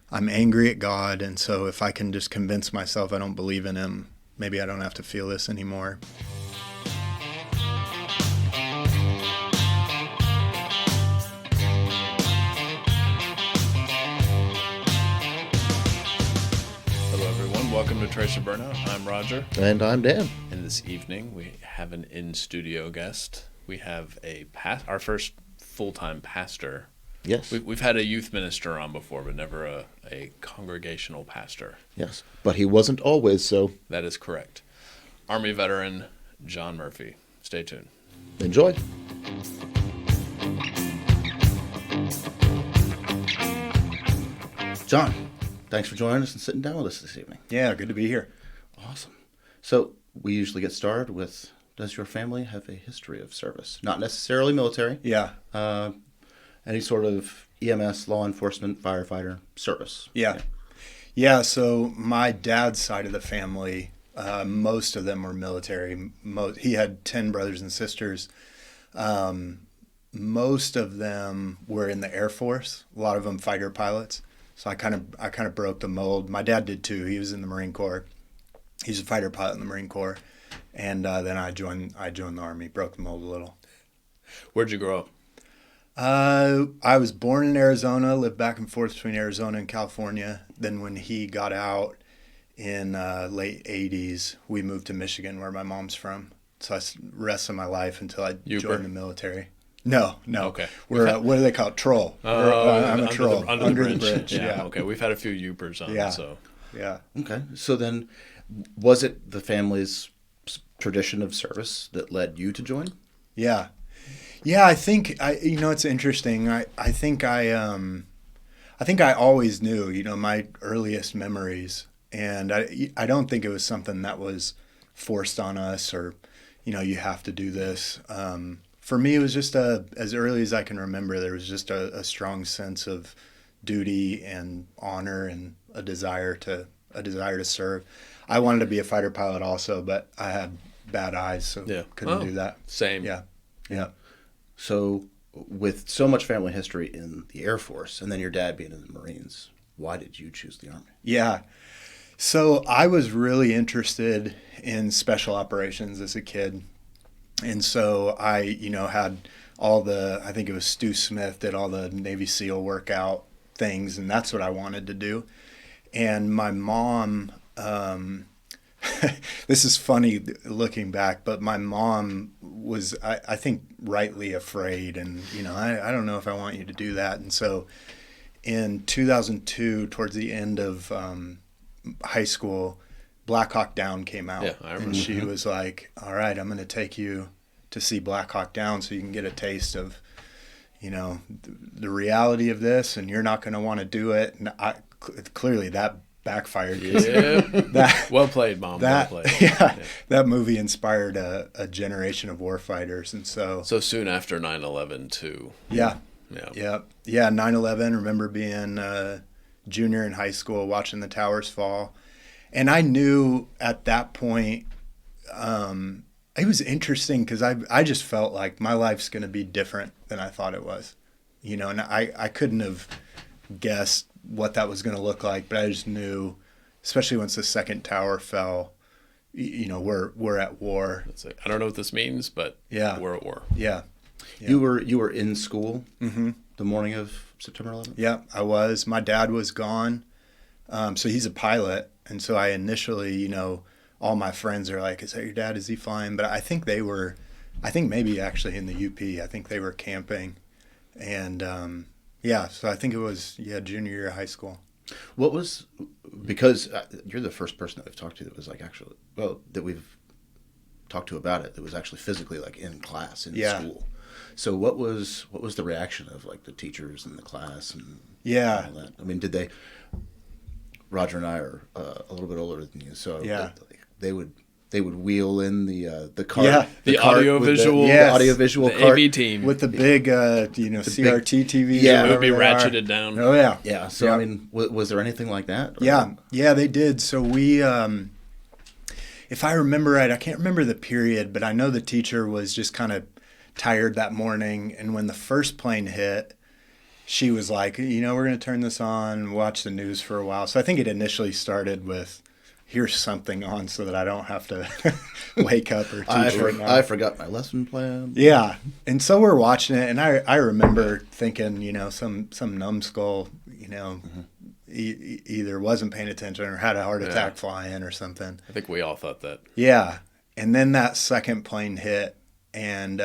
I'm angry at God, and so if I can just convince myself I don't believe in him, maybe I don't have to feel this anymore. Hello, everyone. Welcome to Tracer Burnout. I'm Roger. And I'm Dan. And this evening, we have an in-studio guest. We have our first full-time pastor. Yes. We've had a youth minister on before, but never a congregational pastor. Yes. But he wasn't always so. That is correct. Army veteran John Murphy. Stay tuned. Enjoy. John, thanks for joining us and sitting down with us this evening. Yeah, good to be here. Awesome. So we usually get started with, does your family have a history of service? Not necessarily military. Yeah. Any sort of EMS, law enforcement, firefighter service. Yeah, so my dad's side of the family, most of them were military. He had 10 brothers and sisters. Most of them were in the Air Force, a lot of them fighter pilots. So I kind of broke the mold. My dad did too. He was in the Marine Corps. He's a fighter pilot in the Marine Corps. And then I joined the Army, broke the mold a little. Where'd you grow up? I was born in Arizona, lived back and forth between Arizona and California. Then when he got out in late 80s, we moved to Michigan, where my mom's from. So the rest of my life until I joined the military. No. Okay. We're what do they call it? Troll. I'm a troll. Under the bridge. Yeah. Okay. We've had a few Yoopers on. Yeah. So. Yeah. Okay. So then, was it the family's tradition of service that led you to join? Yeah. Yeah, I think it's interesting. I think I always knew, my earliest memories, and I don't think it was something that was forced on us or, you have to do this. For me, it was just as early as I can remember, there was just a strong sense of duty and honor and a desire to serve. I wanted to be a fighter pilot also, but I had bad eyes, so couldn't do that. Same. Yeah. So, with so much family history in the Air Force, and then your dad being in the Marines, why did you choose the Army? Yeah. So I was really interested in special operations as a kid. And so I, had I think it was Stu Smith did all the Navy SEAL workout things, and that's what I wanted to do. And my mom, this is funny looking back, but my mom was, I think, rightly afraid. And, I don't know if I want you to do that. And so in 2002, towards the end of high school, Black Hawk Down came out. Yeah, I remember. And she was like, all right, I'm going to take you to see Black Hawk Down so you can get a taste of, the reality of this, and you're not going to want to do it. And clearly that backfired. Yeah. Well played, Mom. Well played. Yeah, that movie inspired a generation of warfighters. And so soon after 9/11 too. Yeah. 9/11. Remember being a junior in high school, watching the towers fall, and I knew at that point. It was interesting because I just felt like my life's going to be different than I thought it was, and I couldn't have guessed what that was going to look like, but I just knew, especially once the second tower fell, we're at war. It's like, I don't know what this means, but we're at war. Yeah. You were in school the morning of September 11th? Yeah, I was. My dad was gone, so he's a pilot, and so I initially, all my friends are like, is that your dad? Is he flying? But I think maybe actually in the UP. I think they were camping. And, so I think it was, junior year of high school. What was, because you're the first person that I've talked to that was like that we've talked to about it, that was actually physically like in class, in school. So what was the reaction of like the teachers and the class and all that? I mean, Roger and I are a little bit older than you, so they would wheel in the cart, the audiovisual cart, AV team with the big CRT TV. Yeah, it would be ratcheted down. Oh yeah, yeah. So I mean, was there anything like that? Or? Yeah, they did. So we, if I remember right, I can't remember the period, but I know the teacher was just kind of tired that morning, and when the first plane hit, she was like, we're going to turn this on, watch the news for a while. So I think it initially started with, here's something on so that I don't have to wake up or teach right now. I forgot my lesson plan. Yeah. And so we're watching it, and I remember thinking, some numbskull, either wasn't paying attention or had a heart attack flying or something. I think we all thought that. Yeah. And then that second plane hit, and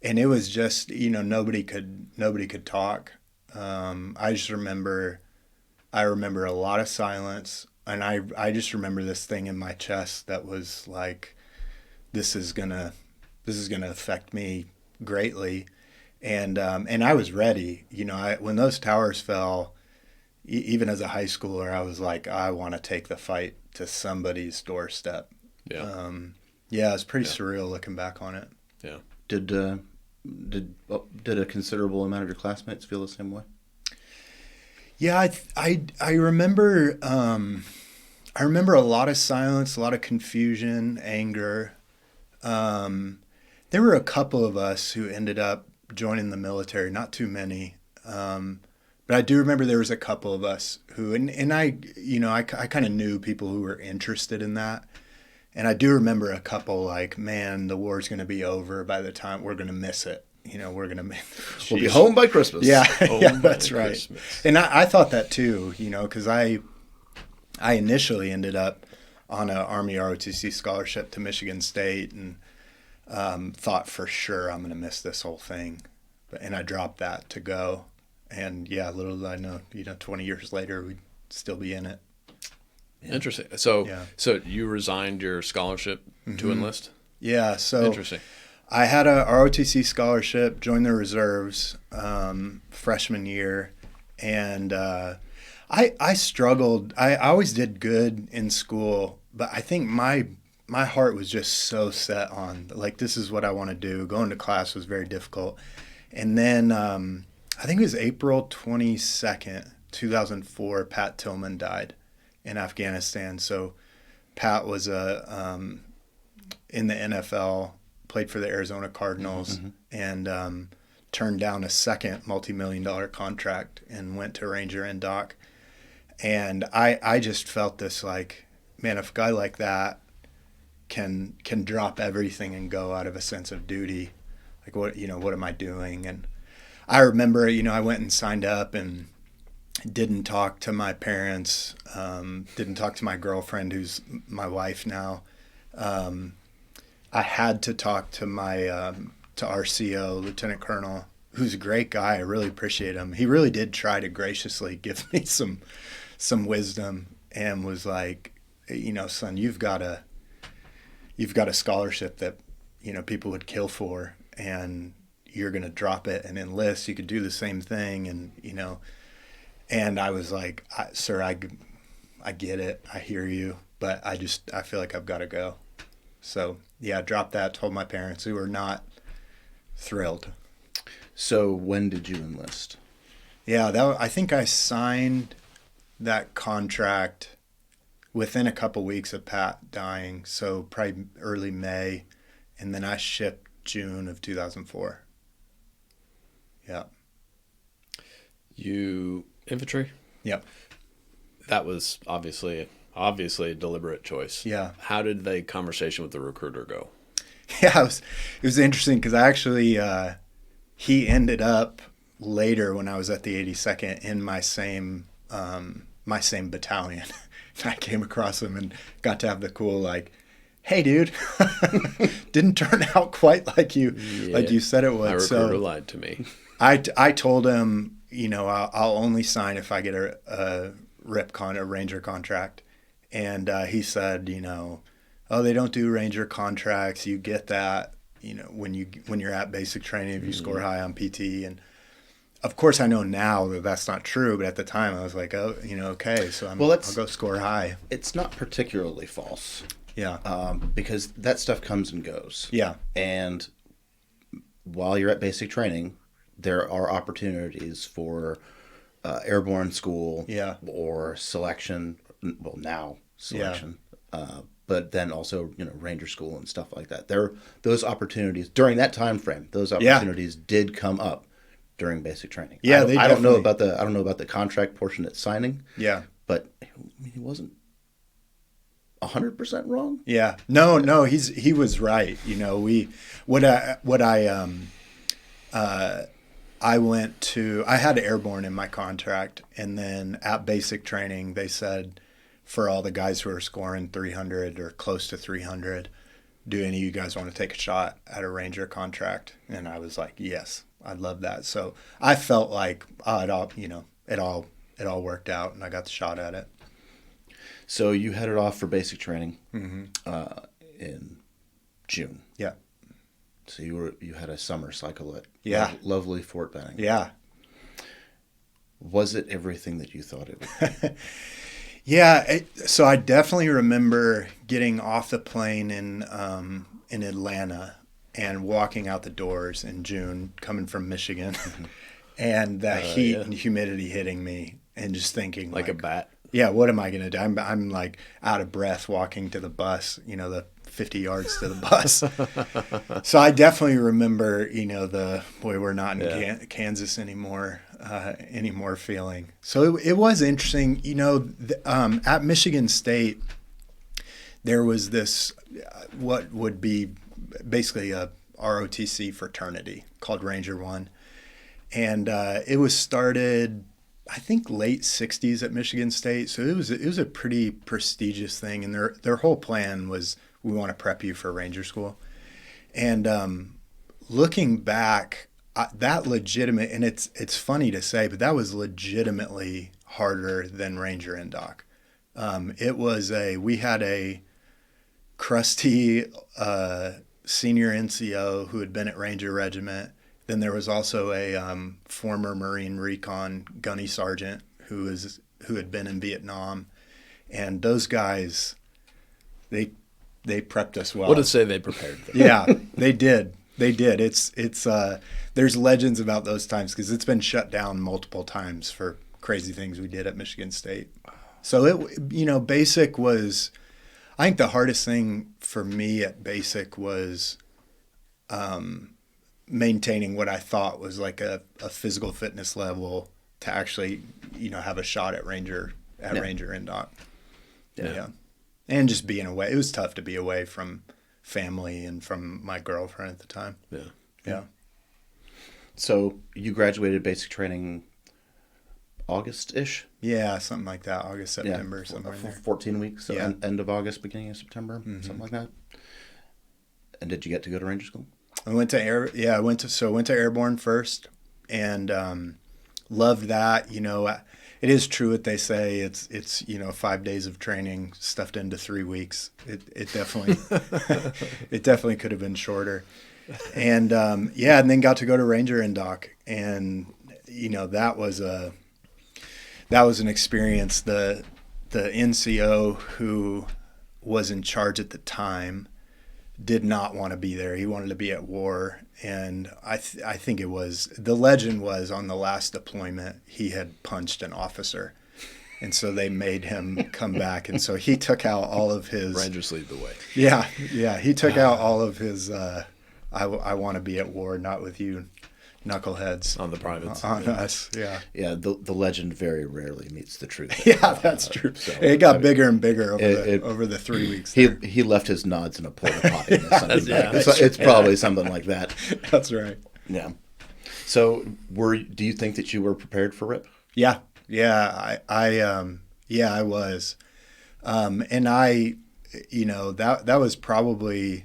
it was just, nobody could talk. I remember a lot of silence, and I just remember this thing in my chest that was like, this is gonna affect me greatly, and I was ready. When those towers fell, even as a high schooler, I was like, I want to take the fight to somebody's doorstep. Yeah. Yeah, it's pretty surreal looking back on it. Yeah. Did a considerable amount of your classmates feel the same way? Yeah, I remember a lot of silence, a lot of confusion, anger. There were a couple of us who ended up joining the military, not too many. But I do remember there was a couple of us who, and I kind of knew people who were interested in that. And I do remember a couple like, man, the war's going to be over by the time we're going to miss it. We'll be home by Christmas. Yeah, that's right. Christmas. And I thought that too, because I initially ended up on an Army ROTC scholarship to Michigan State, and thought for sure I'm going to miss this whole thing. And I dropped that to go. And yeah, little did I know, 20 years later, we'd still be in it. Yeah. Interesting. So you resigned your scholarship to enlist? Yeah. So interesting. I had a ROTC scholarship, joined the reserves freshman year, and I struggled. I always did good in school, but I think my heart was just so set on, like, this is what I want to do. Going to class was very difficult. And then I think it was April 22nd, 2004, Pat Tillman died in Afghanistan. So Pat was in the NFL, played for the Arizona Cardinals, and turned down a second multi-million-dollar contract and went to Ranger and Doc. And I just felt this, like, man, if a guy like that can drop everything and go out of a sense of duty, like, what am I doing? And I remember, I went and signed up and didn't talk to my parents, didn't talk to my girlfriend, who's my wife now. I had to talk to my to RCO, Lieutenant Colonel, who's a great guy. I really appreciate him. He really did try to graciously give me some wisdom, and was like, son, you've got a scholarship that people would kill for, and you're going to drop it and enlist. You could do the same thing, and and I was like, sir, I get it, I hear you, but I feel like I've got to go. So yeah, I dropped that, told my parents, who were not thrilled. So when did you enlist? Yeah, I think I signed that contract within a couple weeks of Pat dying, so probably early May, and then I shipped June of 2004. Yeah. You infantry? Yep. That was obviously a deliberate choice. Yeah. How did the conversation with the recruiter go? Yeah, it was interesting, because I actually he ended up later, when I was at the 82nd, in my same battalion. I came across him and got to have the cool, like, hey, dude, didn't turn out quite like you said it would. My recruiter lied to me. I told him, I'll only sign if I get a Ranger contract. And he said, oh, they don't do Ranger contracts. You get that, when you're at basic training, if you score high on PT. And of course, I know now that that's not true, but at the time I was like, oh, okay, so I'll go score high. It's not particularly false. Yeah. Because that stuff comes and goes. Yeah. And while you're at basic training, there are opportunities for airborne school, or selection. Well, now selection, but then also Ranger school and stuff like that. Those opportunities during that time frame, those opportunities did come up. during basic training. Yeah, I don't know about the contract portion at signing. Yeah. But he wasn't 100% wrong. Yeah. No, he was right. You know, I had airborne in my contract, and then at basic training they said for all the guys who are scoring 300 or close to 300, do any of you guys want to take a shot at a Ranger contract? And I was like, yes, I'd love that. So I felt like it all worked out, and I got the shot at it. So you headed off for basic training Mm-hmm. In June. Yeah. So you had a summer cycle at lovely Fort Benning. Yeah. Was it everything that you thought it would be? Yeah. So I definitely remember getting off the plane in Atlanta and walking out the doors in June, coming from Michigan, and that heat and humidity hitting me, and just thinking like a bat. Yeah, what am I going to do? I'm like out of breath walking to the bus, the 50 yards to the bus. So I definitely remember, we're not in Kansas anymore feeling. So it was interesting, at Michigan State, there was this, what would be basically a ROTC fraternity called Ranger One. And it was started, I think, late 60s at Michigan State. So it was a pretty prestigious thing. And their whole plan was, we want to prep you for Ranger School. And looking back, that legitimate, and it's funny to say, but that was legitimately harder than Ranger Indoc. We had a crusty senior NCO who had been at Ranger Regiment. Then there was also a former Marine Recon gunny sergeant who had been in Vietnam, and those guys, they prepped us well. What to say they prepared them. Yeah, they did. They did. It's there's legends about those times because it's been shut down multiple times for crazy things we did at Michigan State. So basic was, I think the hardest thing for me at basic was maintaining what I thought was like a physical fitness level to actually, have a shot at Ranger Indoc. Yeah. And just being away. It was tough to be away from family and from my girlfriend at the time. Yeah. So you graduated basic training August-ish? Yeah, something like that. August, September, somewhere in there. 14 weeks, so end of August, beginning of September, something like that. And did you get to go to Ranger School? I went to Airborne first, and loved that. It is true what they say. It's 5 days of training stuffed into 3 weeks. It definitely it definitely could have been shorter. And and then got to go to Ranger Indoc, and that was an experience. The NCO who was in charge at the time did not want to be there. He wanted to be at war. And I think it was, the legend was on the last deployment, he had punched an officer. And so they made him come back. And so he took out all of his... Rangers lead the way. Yeah. He took out all of his, I want to be at war, not with you knuckleheads. On the privates. On us, yeah. Yeah, the legend very rarely meets the truth. Yeah, that's true. So, it got bigger and bigger over the 3 weeks. He left his nods in a porta potty. It's probably something like that. That's right. Yeah. So, do you think that you were prepared for RIP? Yeah. I was. And I, that was probably,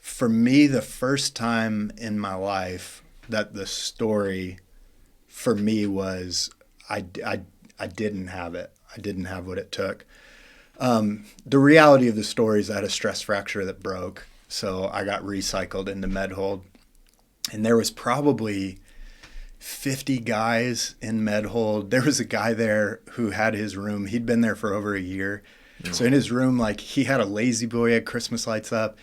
for me, the first time in my life that the story for me was I didn't have it. I didn't have what it took. The reality of the story is I had a stress fracture that broke, so I got recycled into Medhold. And there was probably 50 guys in Medhold. There was a guy there who had his room. He'd been there for over a year. Oh. So in his room, he had a lazy boy, he had Christmas lights up.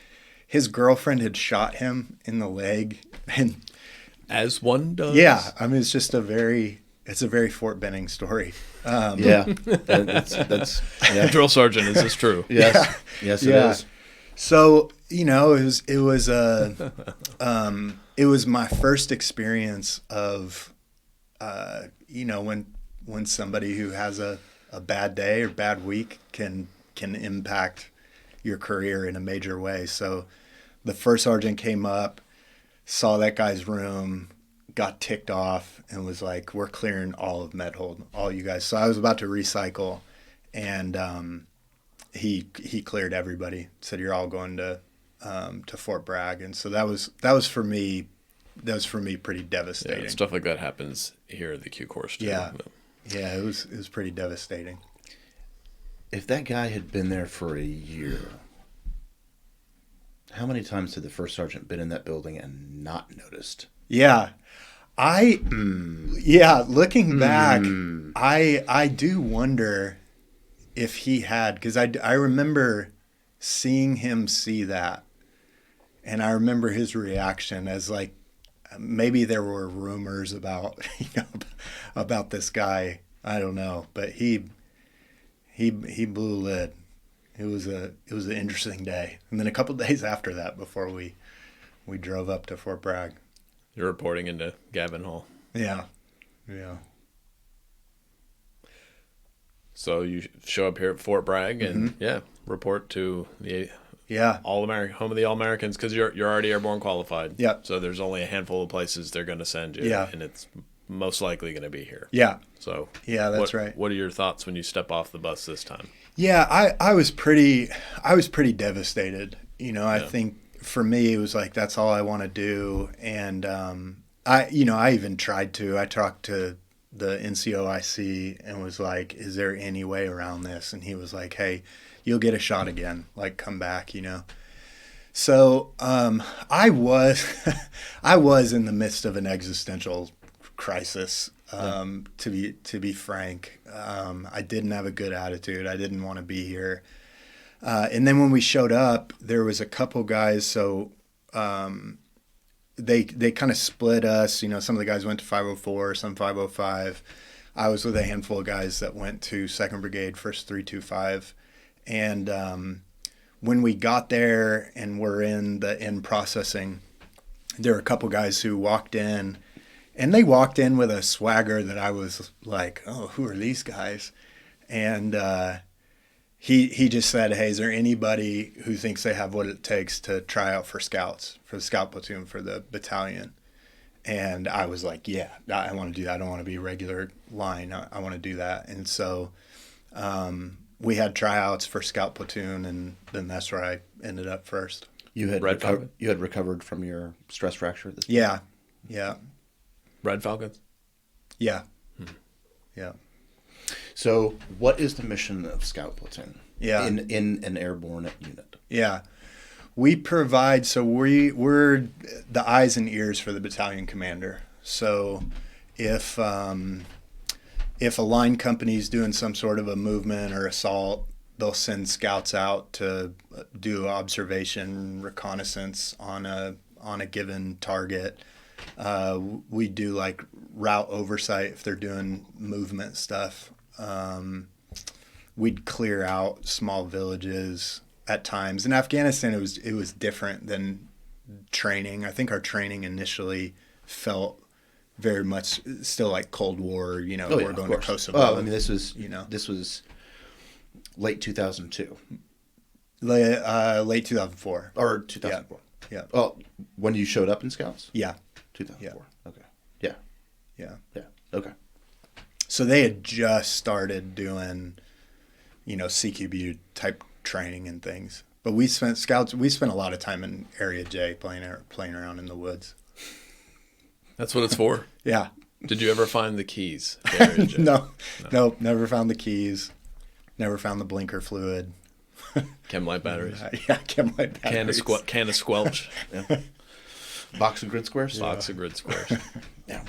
His girlfriend had shot him in the leg, and as one does. Yeah, I mean, it's a very Fort Benning story. That's Drill sergeant. Is this true? Yes, it is. So, it was my first experience of, when somebody who has a bad day or bad week can impact your career in a major way. So the first sergeant came up, saw that guy's room, got ticked off, and was like, "We're clearing all of Medhold, all you guys." So I was about to recycle, and he cleared everybody. Said, "You're all going to Fort Bragg," and so that was for me. That was for me pretty devastating. Yeah, stuff like that happens here at the Q course too. Yeah, yeah, it was pretty devastating. If that guy had been there for a year, how many times had the first sergeant been in that building and not noticed? Yeah. Looking back, I do wonder if he had, because I remember seeing him see that, and I remember his reaction as like, maybe there were rumors about about this guy. I don't know, but he blew a lid. It was an interesting day, and then a couple of days after that, before we drove up to Fort Bragg. You're reporting into Gavin Hall. Yeah. So you show up here at Fort Bragg and report to the All-American, home of the All-Americans, because you're already airborne qualified. Yeah. So there's only a handful of places they're going to send you. Yeah. And it's most likely going to be here. Yeah. So that's right. What are your thoughts when you step off the bus this time? Yeah, I was pretty devastated. I think for me it was like, that's all I want to do, and I even tried to. I talked to the NCOIC and was like, "Is there any way around this?" And he was like, "Hey, you'll get a shot again. Like, come back." So I was I was in the midst of an existential crisis. To be frank, I didn't have a good attitude. I didn't want to be here. And then when we showed up, there was a couple guys. So they kind of split us. Some of the guys went to 504, some 505. I was with a handful of guys that went to 2nd Brigade, 1st 325. And when we got there and were in the end processing, there were a couple guys who walked in. And they walked in with a swagger that I was like, "Oh, who are these guys?" And he just said, "Hey, is there anybody who thinks they have what it takes to try out for scouts, for the scout platoon, for the battalion?" And I was like, "Yeah, I want to do that. I don't want to be regular line. I want to do that." And so we had tryouts for scout platoon, and then that's where I ended up first. You had recovered from your stress fracture at this point? Yeah. Red Falcons? Yeah. Yeah. So what is the mission of Scout Platoon in an airborne unit? Yeah. We provide, so we're the eyes and ears for the battalion commander. So if a line company's doing some sort of a movement or assault, they'll send scouts out to do observation, reconnaissance on a given target. We do like route oversight if they're doing movement stuff. We'd clear out small villages at times. In Afghanistan, it was different than training. I think our training initially felt very much still like Cold War. We're going to Kosovo. Oh, I mean, this was late 2002. Late 2004 or 2004. Yeah. Oh, when you showed up in Scouts? Yeah. 2004. Yeah. Okay. Yeah. Yeah. Okay. So they had just started doing, CQB type training and things. But we spent a lot of time in Area J playing around in the woods. That's what it's for? Yeah. Did you ever find the keys? To Area J? No, never found the keys. Never found the blinker fluid. Chem light batteries. Yeah, chem light batteries. Can of squelch. Yeah. Box of grid squares? Box of grid squares. Yeah.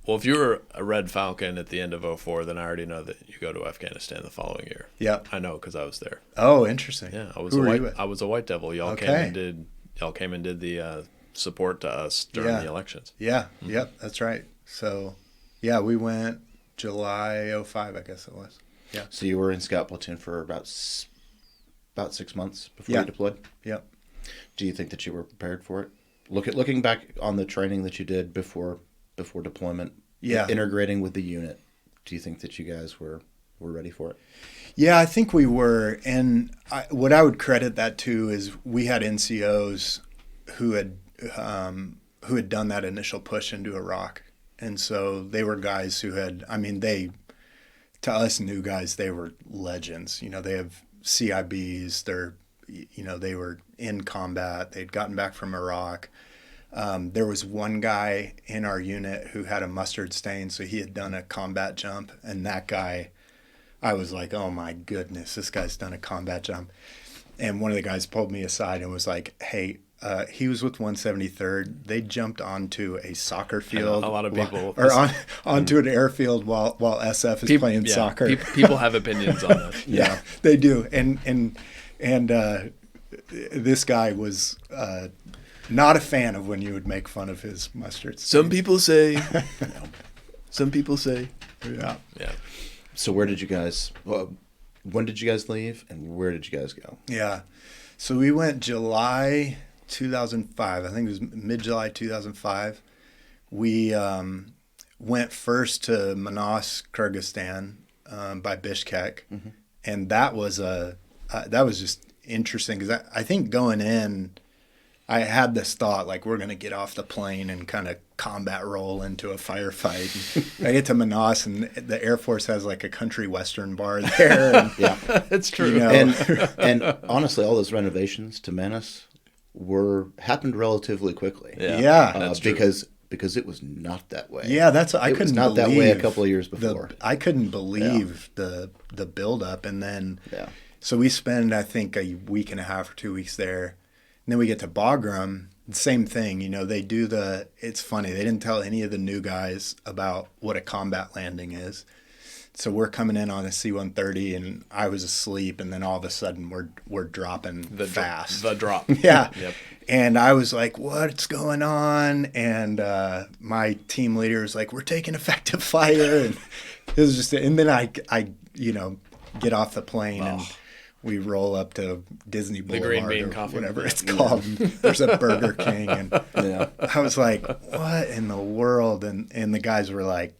Well, if you were a Red Falcon at the end of 2004, then I already know that you go to Afghanistan the following year. Yeah. I know because I was there. Oh, interesting. Yeah, I was a White Devil. Y'all came and did the support to us during the elections. Yeah. Mm-hmm. Yep, that's right. So, yeah, we went July 2005, I guess it was. Yeah. So you were in Scout Platoon for about about 6 months before you deployed. Yep. Do you think that you were prepared for it? Looking back on the training that you did before deployment, integrating with the unit, do you think that you guys were ready for it? Yeah, I think we were. And what I would credit that to is we had NCOs who had done that initial push into Iraq. And so they were guys who had, to us new guys, they were legends. They have CIBs. They were in combat. They'd gotten back from Iraq. There was one guy in our unit who had a mustard stain, so he had done a combat jump. And that guy, I was like, oh my goodness, this guy's done a combat jump. And one of the guys pulled me aside and was like, hey, he was with 173rd. They jumped onto a soccer field. A lot of people. Onto an airfield while SF is playing soccer. People have opinions on that. Yeah, they do. And this guy was not a fan of when you would make fun of his mustard stains. Some people say. Yeah. Yeah. So when did you guys leave and where did you guys go? Yeah. So we went July 2005. I think it was mid-July 2005. We went first to Manas, Kyrgyzstan, by Bishkek. Mm-hmm. And that was just interesting because I think going in, I had this thought like we're going to get off the plane and kind of combat roll into a firefight. And I get to Manas and the Air Force has like a country western bar there. And, yeah, that's true. And honestly, all those renovations to Manas happened relatively quickly. Yeah, that's true. Because it was not that way. Yeah, it was not that way a couple of years before. I couldn't believe the buildup, and then so we spend I think a week and a half or 2 weeks there. And then we get to Bagram, same thing. They do it's funny. They didn't tell any of the new guys about what a combat landing is. So we're coming in on a C-130 and I was asleep. And then all of a sudden we're dropping fast. The drop. Yeah. Yep. And I was like, what's going on? And my team leader was like, we're taking effective fire. And it was just, and then I get off the plane and we roll up to Disney Boulevard, the Green Bean or Coffee, whatever it's called. There's a Burger King, and I was like, "What in the world?" And the guys were like,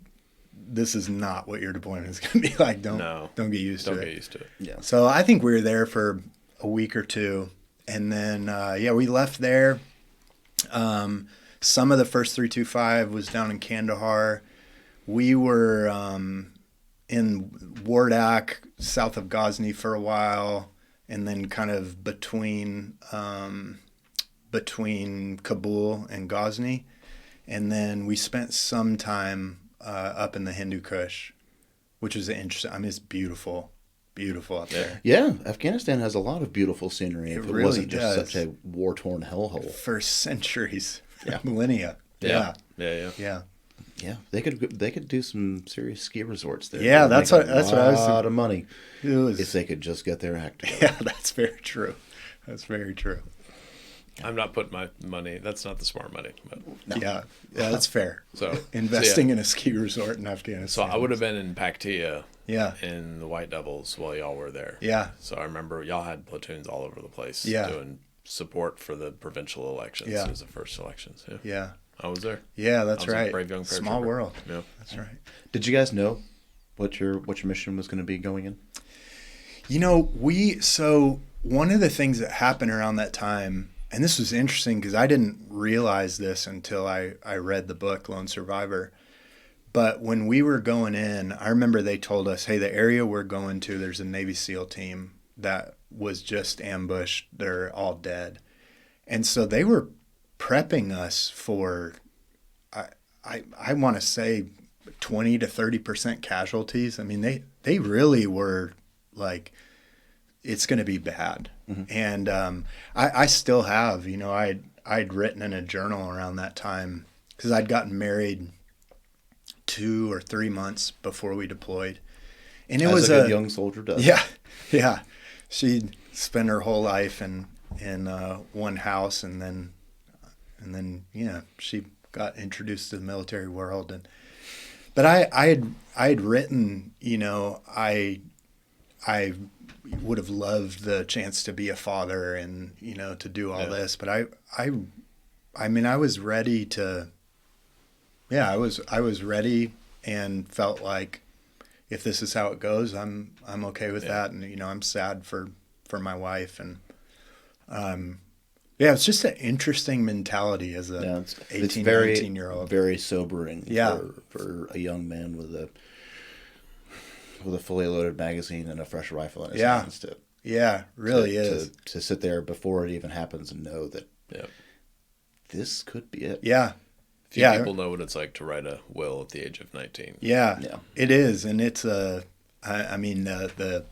"This is not what your deployment is going to be like. Don't get used to it." Don't get used to it. Yeah. So I think we were there for a week or two, and then we left there. Some of the first 325 was down in Kandahar. We were in Wardak, south of Ghazni for a while, and then kind of between Kabul and Ghazni. And then we spent some time up in the Hindu Kush, which is interesting. It's beautiful up there. Yeah, Afghanistan has a lot of beautiful scenery. If it really wasn't does. just such a war-torn hellhole. For centuries, millennia. Yeah. Yeah, they could do some serious ski resorts there. Yeah, that's what I was thinking. A lot of money if they could just get their act together. Yeah, that's very true. I'm not putting my money. That's not the smart money. But. No. Yeah, that's fair. So investing in a ski resort in Afghanistan. So I would have been in Paktia. Yeah. In the White Devils while y'all were there. Yeah. So I remember y'all had platoons all over the place. Yeah. Doing support for the provincial elections. Yeah. It was the first elections. Yeah. Yeah. I was there. Yeah, that's right. A brave young small world. Yeah, that's right. Did you guys know what your mission was going to be going in? So one of the things that happened around that time, and this was interesting because I didn't realize this until I read the book Lone Survivor. But when we were going in, I remember they told us, hey, the area we're going to, there's a Navy SEAL team that was just ambushed. They're all dead. And so they were prepping us for, I want to say 20 to 30% casualties. They really were like, it's going to be bad. Mm-hmm. And I still have, I'd written in a journal around that time because I'd gotten married 2 or 3 months before we deployed. And it was a good young soldier does. Yeah. She'd spend her whole life in one house and then she got introduced to the military world. But I had written, I would have loved the chance to be a father and, you know, to do all this. But I mean, I was ready to, I was ready and felt like if this is how it goes, I'm okay with that. And, you know, I'm sad for my wife. And, it's just an interesting mentality as a 18, 19-year-old. Very sobering for a young man with a fully loaded magazine and a fresh rifle in his hands to really is to sit there before it even happens and know that this could be it. Few people know what it's like to write a will at the age of 19. It is, and it's I mean the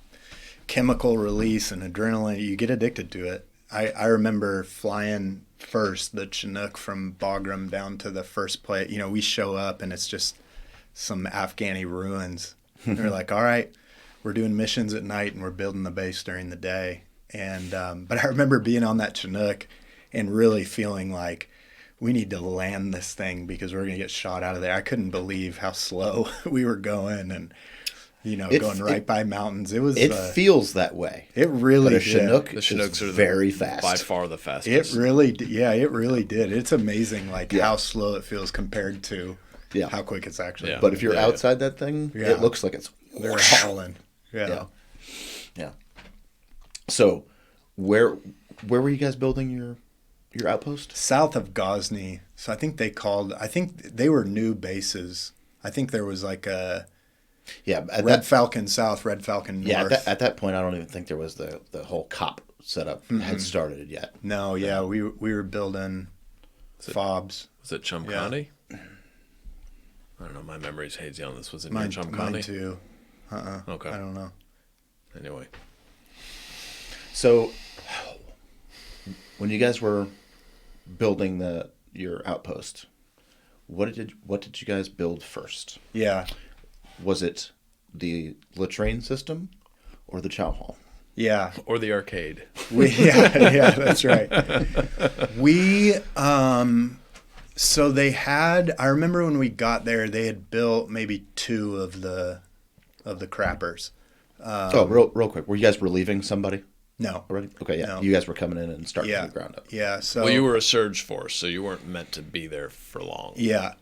chemical release and adrenaline, you get addicted to it. I remember flying first the Chinook from Bagram down to the first place. You know, we show up and it's just some Afghani ruins. They're like, all right, we're doing missions at night and we're building the base during the day. And but I remember being on that Chinook and really feeling like we need to land this thing because we're going to get shot out of there. I couldn't believe how slow we were going and, you know, going right by mountains. It feels that way. It really did. The Chinooks are very fast. By far the fastest. It really did. It's amazing how slow it feels compared to how quick it's actually. But if you're outside that thing, it looks like it's they're hauling. Yeah. So, where were you guys building your outpost? South of Ghazni. So I think they were new bases. I think there was like a Red Falcon South, Red Falcon North. Yeah, at that point, I don't even think there was the whole COP setup had started yet. No, we were building FOBs. Was it Chumkani? I don't know. My memory's hazy on this. Was it near Chumkani? Mine too. Okay. I don't know. Anyway. So, when you guys were building your outpost, what did you guys build first? Yeah. Was it the latrine system or the chow hall? Yeah. Or the arcade. That's right. We so they had, I remember when we got there, they had built maybe 2 of the crappers. Real quick. Were you guys relieving somebody? No. Already? Okay, yeah. No. You guys were coming in and starting from the ground up. Yeah. So you were a surge force, so you weren't meant to be there for long. Yeah,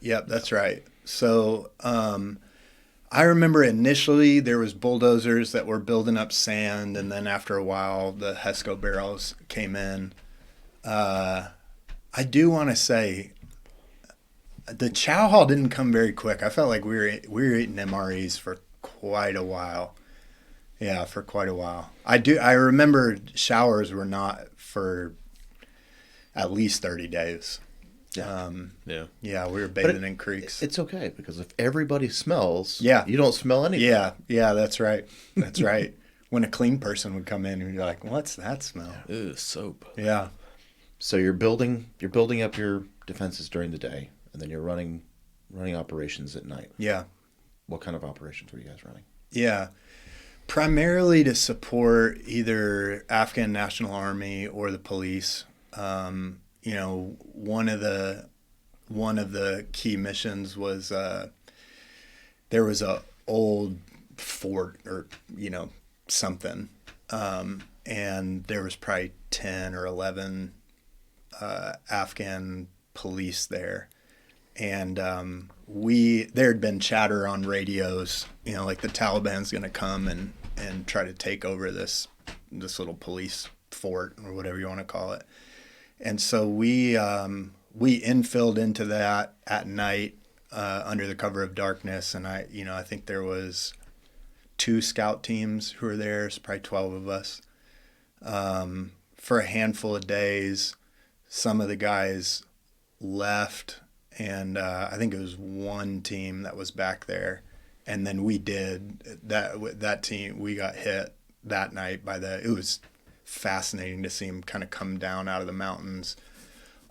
that's right. So I remember initially there was bulldozers that were building up sand, and then after a while the HESCO barrels came in. I do want to say the chow hall didn't come very quick. I felt like we were eating MREs for quite a while. Yeah, for quite a while. I remember showers were not for at least 30 days. We were bathing in creeks. It's okay because if everybody smells, you don't smell anything. Yeah, that's right. That's right. When a clean person would come in and you're like, "What's that smell?" Ew, soap. Yeah. So you're building up your defenses during the day, and then you're running operations at night. Yeah. What kind of operations were you guys running? Yeah. Primarily to support either Afghan National Army or the police. You know, one of the key missions was there was a old fort or something, and there was probably 10 or 11 Afghan police there. And there had been chatter on radios, like the Taliban's going to come and try to take over this little police fort or whatever you want to call it. And so we infilled into that at night under the cover of darkness. And I think there was 2 scout teams who were there. It's probably 12 of us. For a handful of days, some of the guys left. And I think it was 1 team that was back there, and then we did that team. We got hit that night it was fascinating to see them kind of come down out of the mountains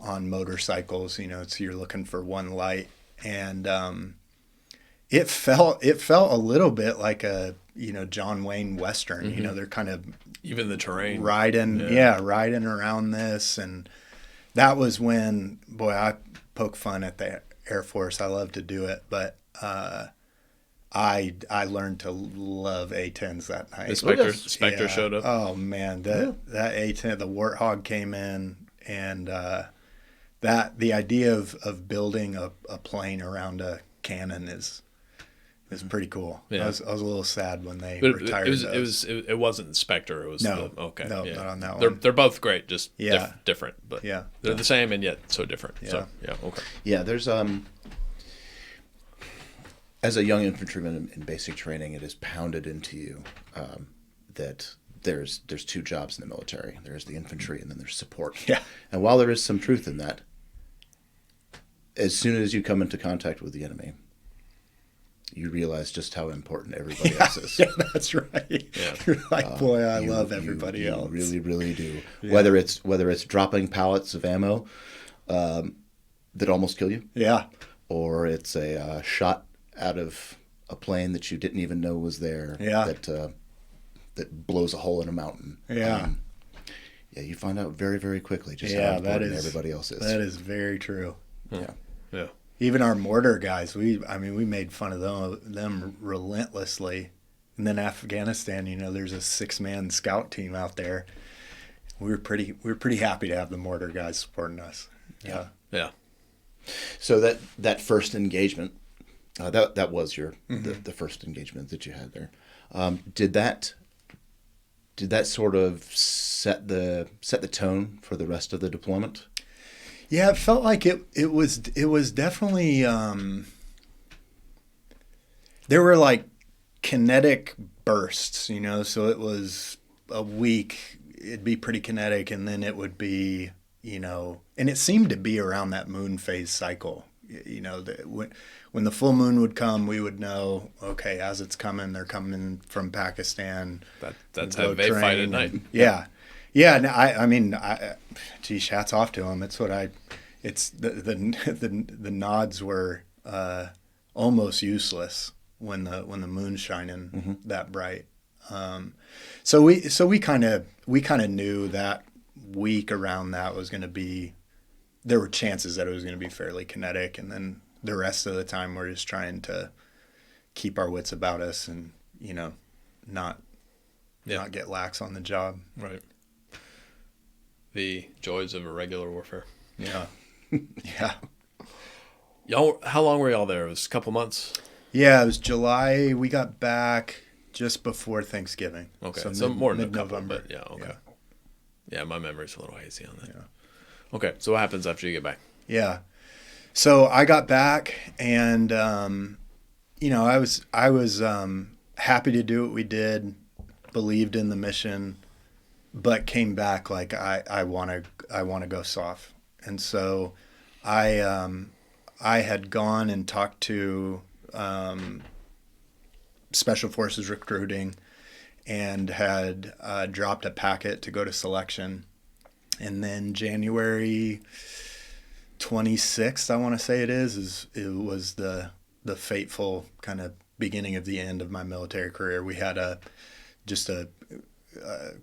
on motorcycles. So you're looking for one light, and it felt a little bit like a John Wayne Western. Mm-hmm. They're kind of even the terrain riding around this, and that was when I poke fun at the Air Force. I love to do it, but I learned to love A-10s that night. The Spectre showed up. Oh man, that A-10, the Warthog came in, and the idea of building a plane around a cannon is pretty cool. Yeah. I was a little sad when they retired those. It wasn't Spectre. It was no, okay. No, yeah. not on that one. They're both great, just different. But yeah, they're the same and yet so different. Yeah. So yeah, okay. Yeah, there's as a young infantryman in basic training, it is pounded into you that there's two jobs in the military. There's the infantry, and then there's support. Yeah. And while there is some truth in that, as soon as you come into contact with the enemy, you realize just how important everybody else is. Yeah, that's right. Yeah. You're like, boy, I love everybody else. You really, really do. Yeah. Whether it's dropping pallets of ammo that almost kill you. Yeah. Or it's a shot out of a plane that you didn't even know was there. Yeah. That blows a hole in a mountain. Yeah. Yeah, you find out very, very quickly just how important everybody else is. That is very true. Yeah. Yeah. Even our mortar guys, we made fun of them relentlessly. And then Afghanistan, there's a 6-man scout team out there. We were pretty happy to have the mortar guys supporting us. Yeah. Yeah. So that first engagement, that was your the first engagement that you had there. Did that sort of set the tone for the rest of the deployment? Yeah, it felt like it was definitely there were like kinetic bursts, so it was a week, it'd be pretty kinetic, and then it would be, and it seemed to be around that moon phase cycle, when the full moon would come, we would know, okay, as it's coming, they're coming from Pakistan. That's how they fight at night. Yeah. Yeah, no, I mean, geez, hats off to them. It's the nods were almost useless when the moon's shining that bright. So we kind of knew that week around that was going to be, there were chances that it was going to be fairly kinetic, and then the rest of the time we're just trying to keep our wits about us and not get lax on the job. Right. The joys of irregular warfare. Yeah. Yeah. Y'all, how long were y'all there? It was a couple months? Yeah, it was July. We got back just before Thanksgiving. Okay, so more than mid-November. Yeah, okay. Yeah, my memory's a little hazy on that. Yeah. Okay, so what happens after you get back? Yeah. So I got back, and I was happy to do what we did, believed in the mission, but came back like I want to go soft. And so I had gone and talked to Special Forces recruiting and had dropped a packet to go to selection. And then January 26th, I want to say it was the fateful kind of beginning of the end of my military career. We had just a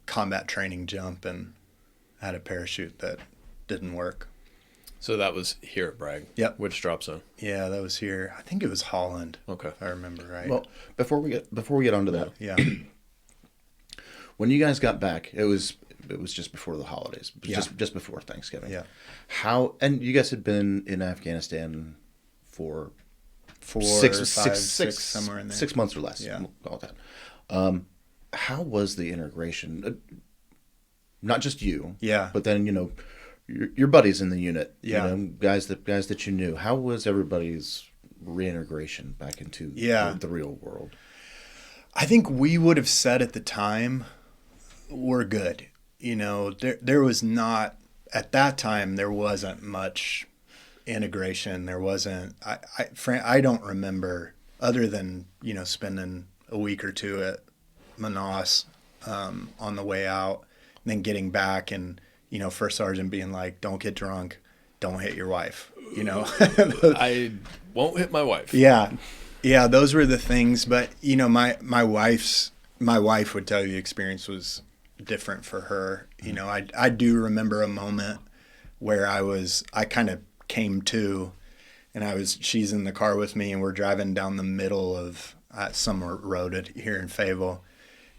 combat training jump and had a parachute that didn't work. So that was here at Bragg. Yep. Which drop zone? Yeah, that was here. I think it was Holland. Okay. If I remember right. Well, before we get onto that, yeah. When you guys got back, it was just before the holidays, just before Thanksgiving. Yeah. And you guys had been in Afghanistan for six, somewhere in there. 6 months or less. Yeah. We'll call it that. How was the integration? Not just you. Yeah. But then your buddies in the unit. Yeah. Guys that you knew. How was everybody's reintegration back into the real world? I think we would have said at the time, we're good. There was not, at that time, there wasn't much integration. There wasn't, I don't remember, other than, spending a week or two at Manas on the way out, and then getting back and, First Sergeant being like, don't get drunk, don't hit your wife, I won't hit my wife. Yeah. Yeah, those were the things. But, my wife would tell you the experience was different for her. I do remember a moment where I kind of came to, and she's in the car with me, and we're driving down the middle of Summer Road here in Fayetteville,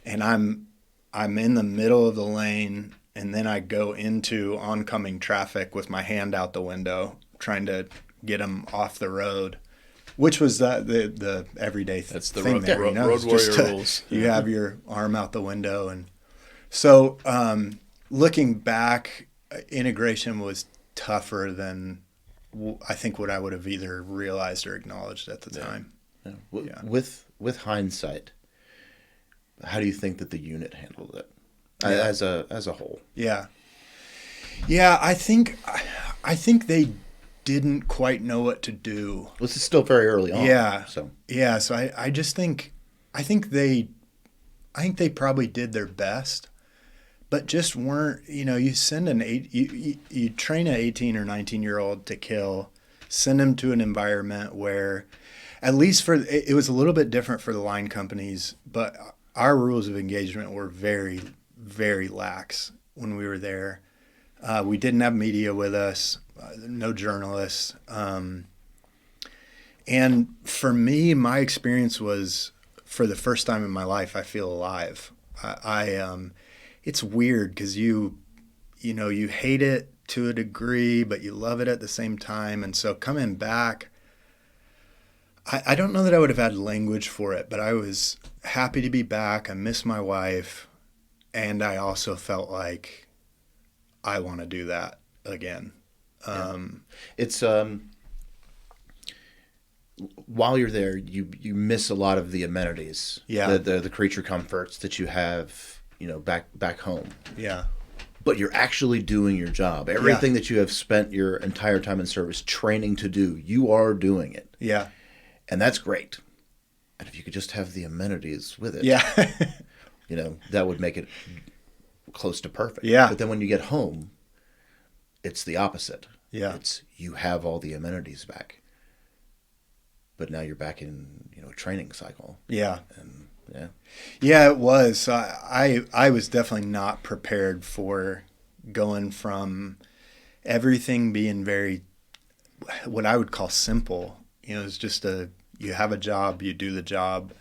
and I'm in the middle of the lane, and then I go into oncoming traffic with my hand out the window, trying to get them off the road, which was the everyday That's the thing road, there. road warrior rules. You have your arm out the window, and so looking back, integration was tougher than I think what I would have either realized or acknowledged at the time. Yeah. With hindsight, how do you think that the unit handled it as a whole? Yeah, I think they didn't quite know what to do. This is still very early on. Yeah. So I just think they probably did their best, but just weren't. You send you train an 18 or 19-year-old to kill, send them to an environment where, at least it was a little bit different for the line companies, but our rules of engagement were very, very lax when we were there. We didn't have media with us, no journalists. And for me, my experience was, for the first time in my life, I feel alive. It's weird because you hate it to a degree, but you love it at the same time. And so coming back, I don't know that I would have had language for it, but I was happy to be back. I miss my wife. And I also felt like I want to do that again. It's while you're there, you miss a lot of the amenities, the creature comforts that you have, back home. Yeah. But you're actually doing your job. Everything that you have spent your entire time in service training to do, you are doing it. Yeah. And that's great. And if you could just have the amenities with it, that would make it close to perfect. Yeah. But then when you get home, it's the opposite. Yeah. It's you have all the amenities back, but now you're back in a training cycle. Yeah. And it was. I was definitely not prepared for going from everything being very, what I would call simple. It's just you have a job, you do the job.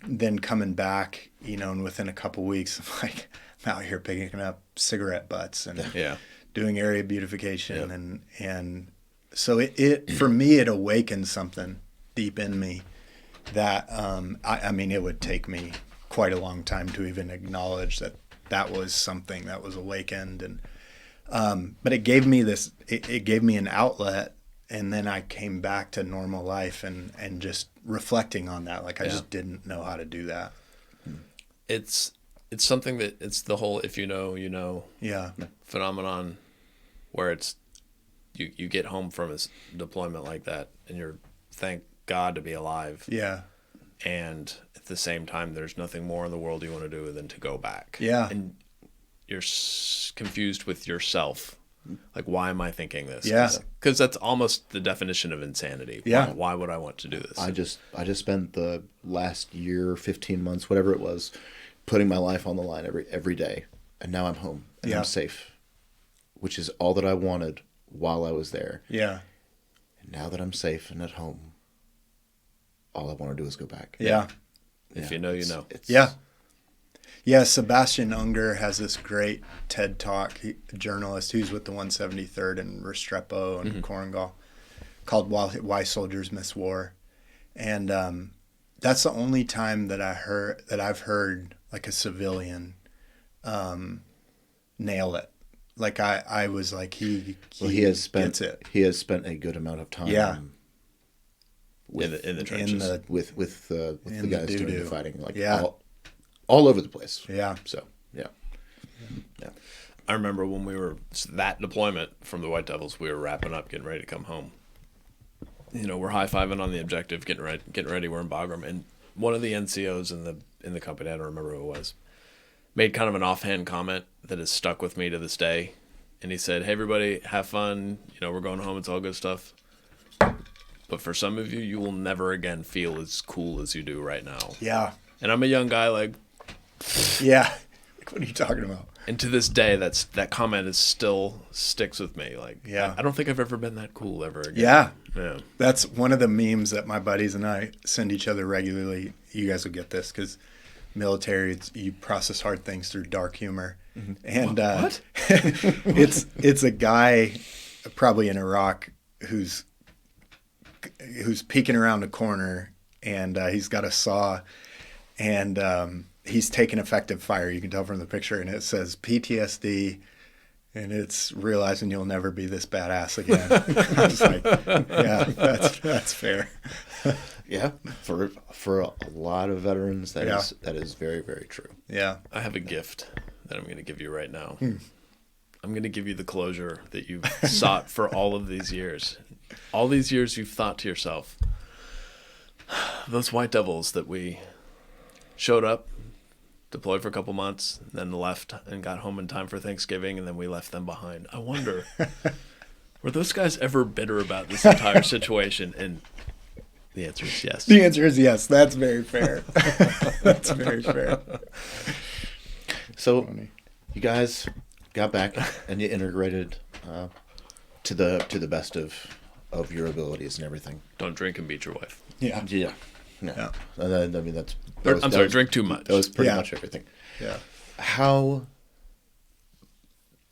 Then coming back, and within a couple weeks, I'm out here picking up cigarette butts and doing area beautification, and so it for me, it awakened something deep in me that I mean, it would take me quite a long time to even acknowledge that was something that was awakened, and but it gave me it gave me an outlet. And then I came back to normal life and just reflecting on that. I just didn't know how to do that. It's something that it's the whole if you know, phenomenon where it's you get home from a deployment like that and you're thank God to be alive. Yeah. And at the same time, there's nothing more in the world you want to do than to go back. Yeah. And you're confused with yourself. Why am I thinking this? Yeah. Because that's almost the definition of insanity. Yeah. Why would I want to do this? I just spent the last year, 15 months, whatever it was, putting my life on the line every day. And now I'm home and I'm safe, which is all that I wanted while I was there. Yeah. And now that I'm safe and at home, all I want to do is go back. Yeah. If you know, you know. Yeah, Sebastian Unger has this great TED Talk, a journalist who's with the 173rd and Restrepo and Korengal, called Why Soldiers Miss War. And that's the only time that I've heard a civilian nail it. I was like, he has spent it. He has spent a good amount of time in the trenches with the guys doing the fighting, all over the place. Yeah. So, yeah. I remember when we were that deployment from the White Devils, we were wrapping up, getting ready to come home. We're high-fiving on the objective, getting ready. We're in Bagram, and one of the NCOs in the company, I don't remember who it was, made kind of an offhand comment that has stuck with me to this day. And he said, "Hey, everybody, have fun. We're going home. It's all good stuff. But for some of you, you will never again feel as cool as you do right now." Yeah. And I'm a young guy, yeah. What are you talking about? And to this day, that comment is still sticks with me. Like, Yeah. I don't think I've ever been that cool ever again. Yeah. Yeah. That's one of the memes that my buddies and I send each other regularly. You guys will get this because military, you process hard things through dark humor. Mm-hmm. And what? it's a guy probably in Iraq who's peeking around a corner, and he's got a saw, and he's taking effective fire. You can tell from the picture, and it says PTSD, and it's realizing you'll never be this badass again. I was like, yeah, that's fair. Yeah, for a lot of veterans, that is very, very true. Yeah, I have a gift that I'm going to give you right now. I'm going to give you the closure that you've sought for all of these years. All these years you've thought to yourself, those white devils that we showed up, deployed for a couple months, then left and got home in time for Thanksgiving, and then we left them behind. I wonder, were those guys ever bitter about this entire situation? And the answer is yes. The answer is yes. That's very fair. That's very fair. So you guys got back and you integrated to the best of your abilities and everything. Don't drink and beat your wife. Yeah. Yeah. No. Yeah. I mean, Drink too much. That was pretty much everything. Yeah. How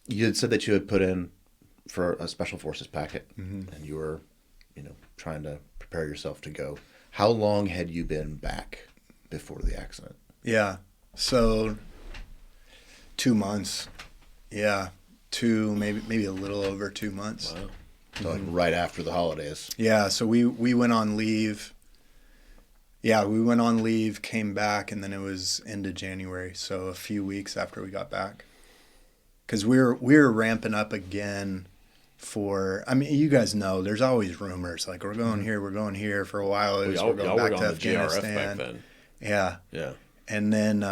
you had said that you had put in for a special forces packet, and you were, trying to prepare yourself to go. How long had you been back before the accident? Yeah. So 2 months. Yeah. Maybe a little over 2 months. Wow. So like right after the holidays. Yeah. So we went on leave. Yeah, we went on leave, came back, and then it was into January. So a few weeks after we got back. Because we were ramping up again you guys know, there's always rumors. Like, we're going here, we're going here. For a while, we're going back to Afghanistan. Back then. Yeah. Yeah. And then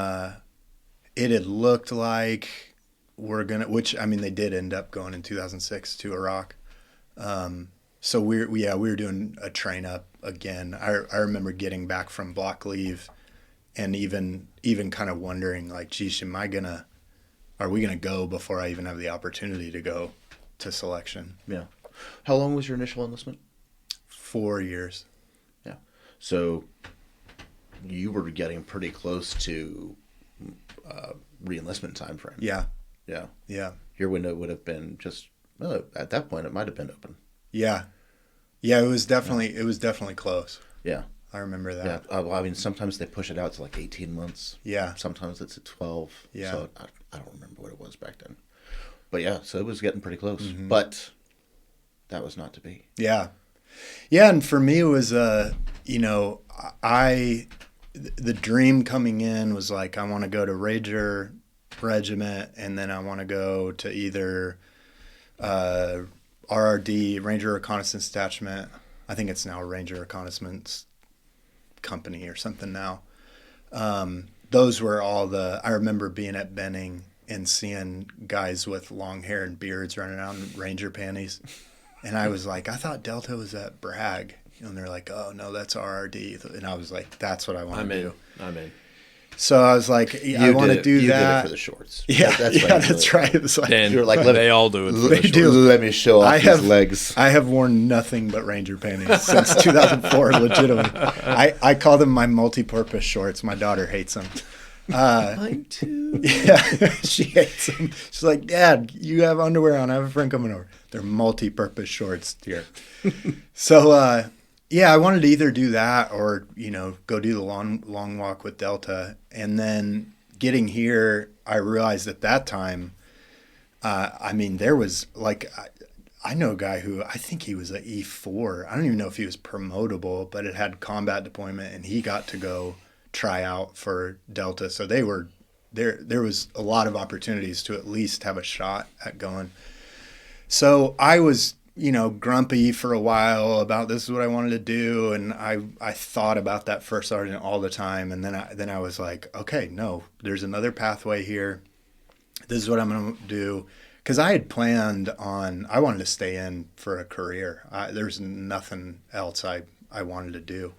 it had looked like we're going to, which, they did end up going in 2006 to Iraq. So we were doing a train up again. I remember getting back from block leave and even kind of wondering, like, geez, are we going to go before I even have the opportunity to go to selection? Yeah. How long was your initial enlistment? 4 years. Yeah. So you were getting pretty close to re-enlistment time frame. Yeah. Yeah. Yeah. Your window would have been at that point, it might have been open. Yeah. Yeah, it was definitely close. Yeah. I remember that. Yeah. Sometimes they push it out to like 18 months. Yeah. Sometimes it's at 12. Yeah. So I don't remember what it was back then. But yeah, so it was getting pretty close. Mm-hmm. But that was not to be. Yeah. Yeah, and for me it was the dream coming in was like, I want to go to Ranger Regiment, and then I want to go to either RRD, Ranger Reconnaissance Detachment. I think it's now Ranger Reconnaissance Company or something now. Those were all I remember being at Benning and seeing guys with long hair and beards running around in Ranger panties. And I was like, I thought Delta was at Bragg. And they're like, oh, no, that's RRD. And I was like, that's what I want to do. I'm in. So I was like, I want to do that. You did it for the shorts. Yeah, that's right. It was like, Dan, you're like, they all do it. They do. Let me show off his legs. I have worn nothing but Ranger panties since 2004, legitimately. I call them my multi-purpose shorts. My daughter hates them. Mine too. Yeah, she hates them. She's like, Dad, you have underwear on. I have a friend coming over. They're multi-purpose shorts, dear. So, I wanted to either do that or, go do the long walk with Delta. And then getting here, I realized at that time, there was like, I know a guy who I think he was an E4. I don't even know if he was promotable, but it had combat deployment, and he got to go try out for Delta. So they were there was a lot of opportunities to at least have a shot at going. So I was, grumpy for a while about this is what I wanted to do, and I thought about that first sergeant all the time, and then I was like, okay, no, there's another pathway here. This is what I'm going to do, because I had planned on, I wanted to stay in for a career. There's nothing else I wanted to do.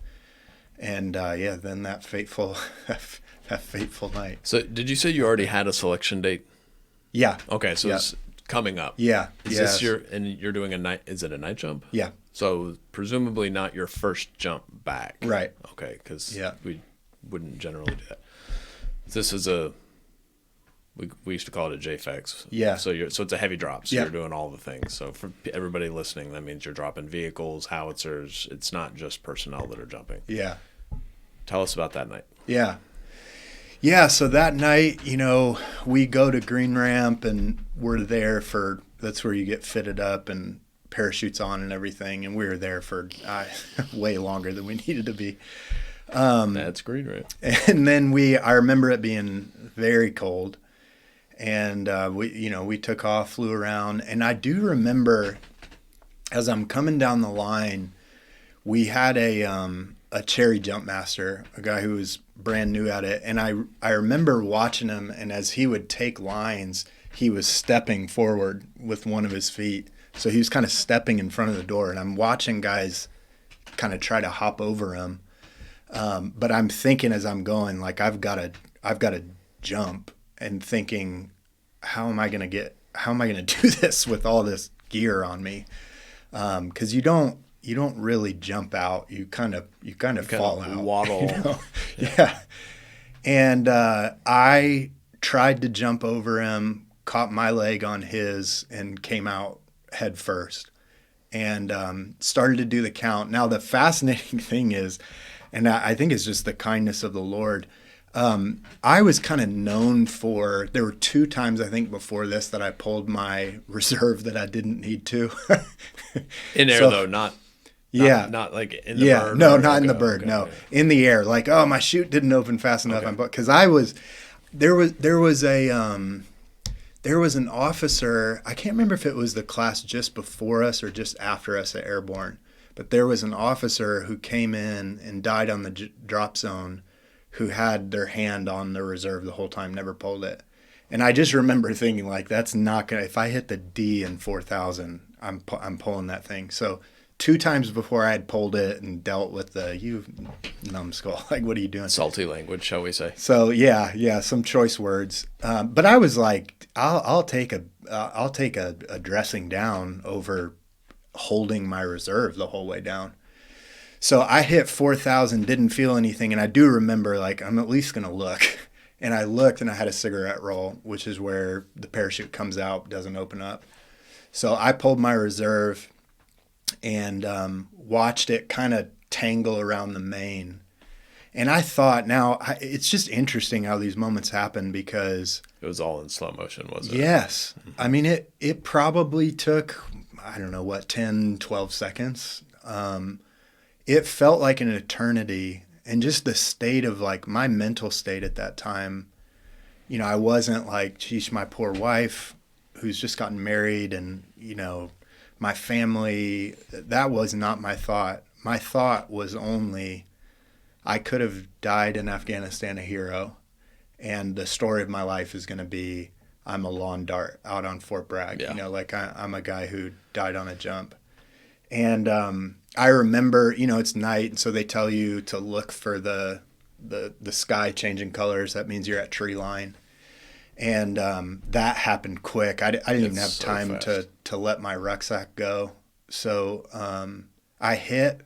And then that fateful night. So did you say you already had a selection date? Yeah. Okay, so Yeah. it's coming up. Yeah. Is this and you're doing a night, is it a night jump? Yeah. So presumably not your first jump back. Right. Okay, because Yeah. we wouldn't generally do that. This is we used to call it a JFEX. Yeah. So it's a heavy drop. So Yeah. you're doing all the things. So for everybody listening, that means you're dropping vehicles, howitzers. It's not just personnel that are jumping. Yeah. Tell us about that night. Yeah. Yeah. So that night, we go to Green Ramp and we're there that's where you get fitted up and parachutes on and everything. And we were there for way longer than we needed to be. That's green, right? And then I remember it being very cold. And we took off, flew around, and I do remember as I'm coming down the line, we had a cherry jump master, a guy who was brand new at it, and I remember watching him, and as he would take lines, he was stepping forward with one of his feet, so he was kind of stepping in front of the door, and I'm watching guys kind of try to hop over him, but I'm thinking as I'm going, like I've got to jump. And thinking, how am I going to do this with all this gear on me? Because you don't really jump out. You kind of fall out. Waddle. Yeah. And I tried to jump over him, caught my leg on his, and came out head first. And started to do the count. Now the fascinating thing is, and I think it's just the kindness of the Lord. I was kind of known for, there were 2 times I think before this that I pulled my reserve that I didn't need to. In air though, not like in the bird. No, not in the bird. No, in the air. Like, oh, my chute didn't open fast enough. Because there was an officer. I can't remember if it was the class just before us or just after us at Airborne, but there was an officer who came in and died on the drop zone, who had their hand on the reserve the whole time, never pulled it. And I just remember thinking, like, that's not going to, if I hit the D in 4,000, I'm pulling that thing. So 2 times before I had pulled it and dealt with you numbskull, like, what are you doing? Salty language, shall we say. So yeah, some choice words. But I was like, I'll take a dressing down over holding my reserve the whole way down. So I hit 4,000, didn't feel anything, and I do remember, like, I'm at least going to look. And I looked, and I had a cigarette roll, which is where the parachute comes out, doesn't open up. So I pulled my reserve and watched it kind of tangle around the main. And I thought, it's just interesting how these moments happen because... It was all in slow motion, wasn't it? Yes. I mean, it probably took, I don't know, 10, 12 seconds. It felt like an eternity, and just the state of, like, my mental state at that time, I wasn't like, geez, my poor wife who's just gotten married and, my family. That was not my thought. My thought was only, I could have died in Afghanistan a hero, and the story of my life is going to be, I'm a lawn dart out on Fort Bragg. Yeah. Like I'm a guy who died on a jump. And I remember, it's night, and so they tell you to look for the sky changing colors. That means you're at tree line. And that happened quick. I didn't even have time to let my rucksack go. So I hit,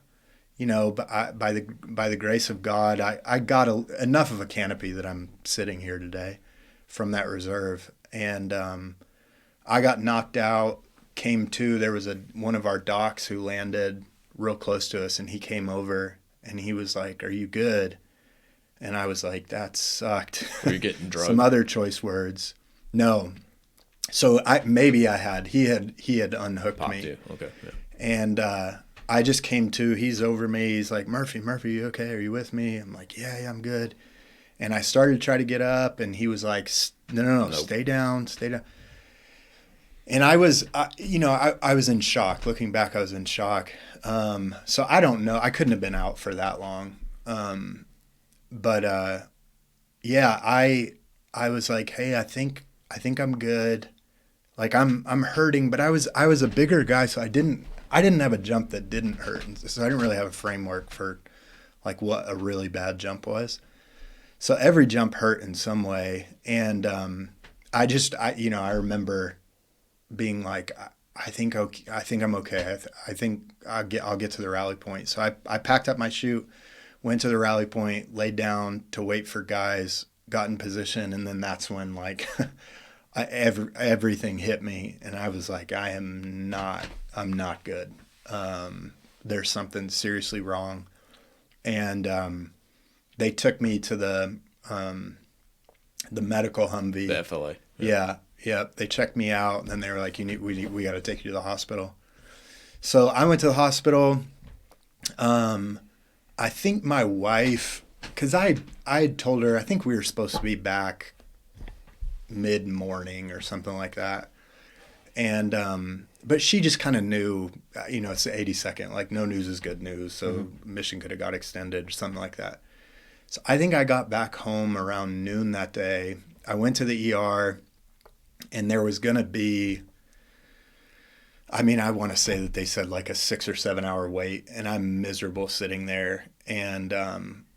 but by the grace of God, I got enough of a canopy that I'm sitting here today from that reserve. And I got knocked out. Came to, there was one of our docs who landed real close to us, and he came over and he was like, "Are you good?" And I was like, "That sucked." Were you getting drugged? Some other choice words. No. So he had unhooked Popped me. You. Okay. Yeah. And I just came to, he's over me. He's like, Murphy, you okay? Are you with me? I'm like, yeah, I'm good. And I started to try to get up, and he was like, no, nope. Stay down. And I was, I was in shock. Looking back, I was in shock. So I don't know. I couldn't have been out for that long. But I was like, hey, I think I'm good. Like I'm hurting, but I was a bigger guy, so I didn't have a jump that didn't hurt. So I didn't really have a framework for like what a really bad jump was. So every jump hurt in some way. And I remember being like, I think I'm okay. I think I'll get to the rally point. So I packed up my chute, went to the rally point, laid down to wait for guys, got in position, and then that's when like everything hit me, and I was like, I'm not good. There's something seriously wrong, and they took me to the medical Humvee. The FLA. Yeah. They checked me out, and then they were like, we got to take you to the hospital. So I went to the hospital. I think my wife, because I had told her, I think we were supposed to be back mid-morning or something like that. And but she just kind of knew, it's the 82nd, like no news is good news. So mission could have got extended or something like that. So I think I got back home around noon that day. I went to the ER, and there was going to be, I want to say that they said like a 6 or 7 hour wait, and I'm miserable sitting there. And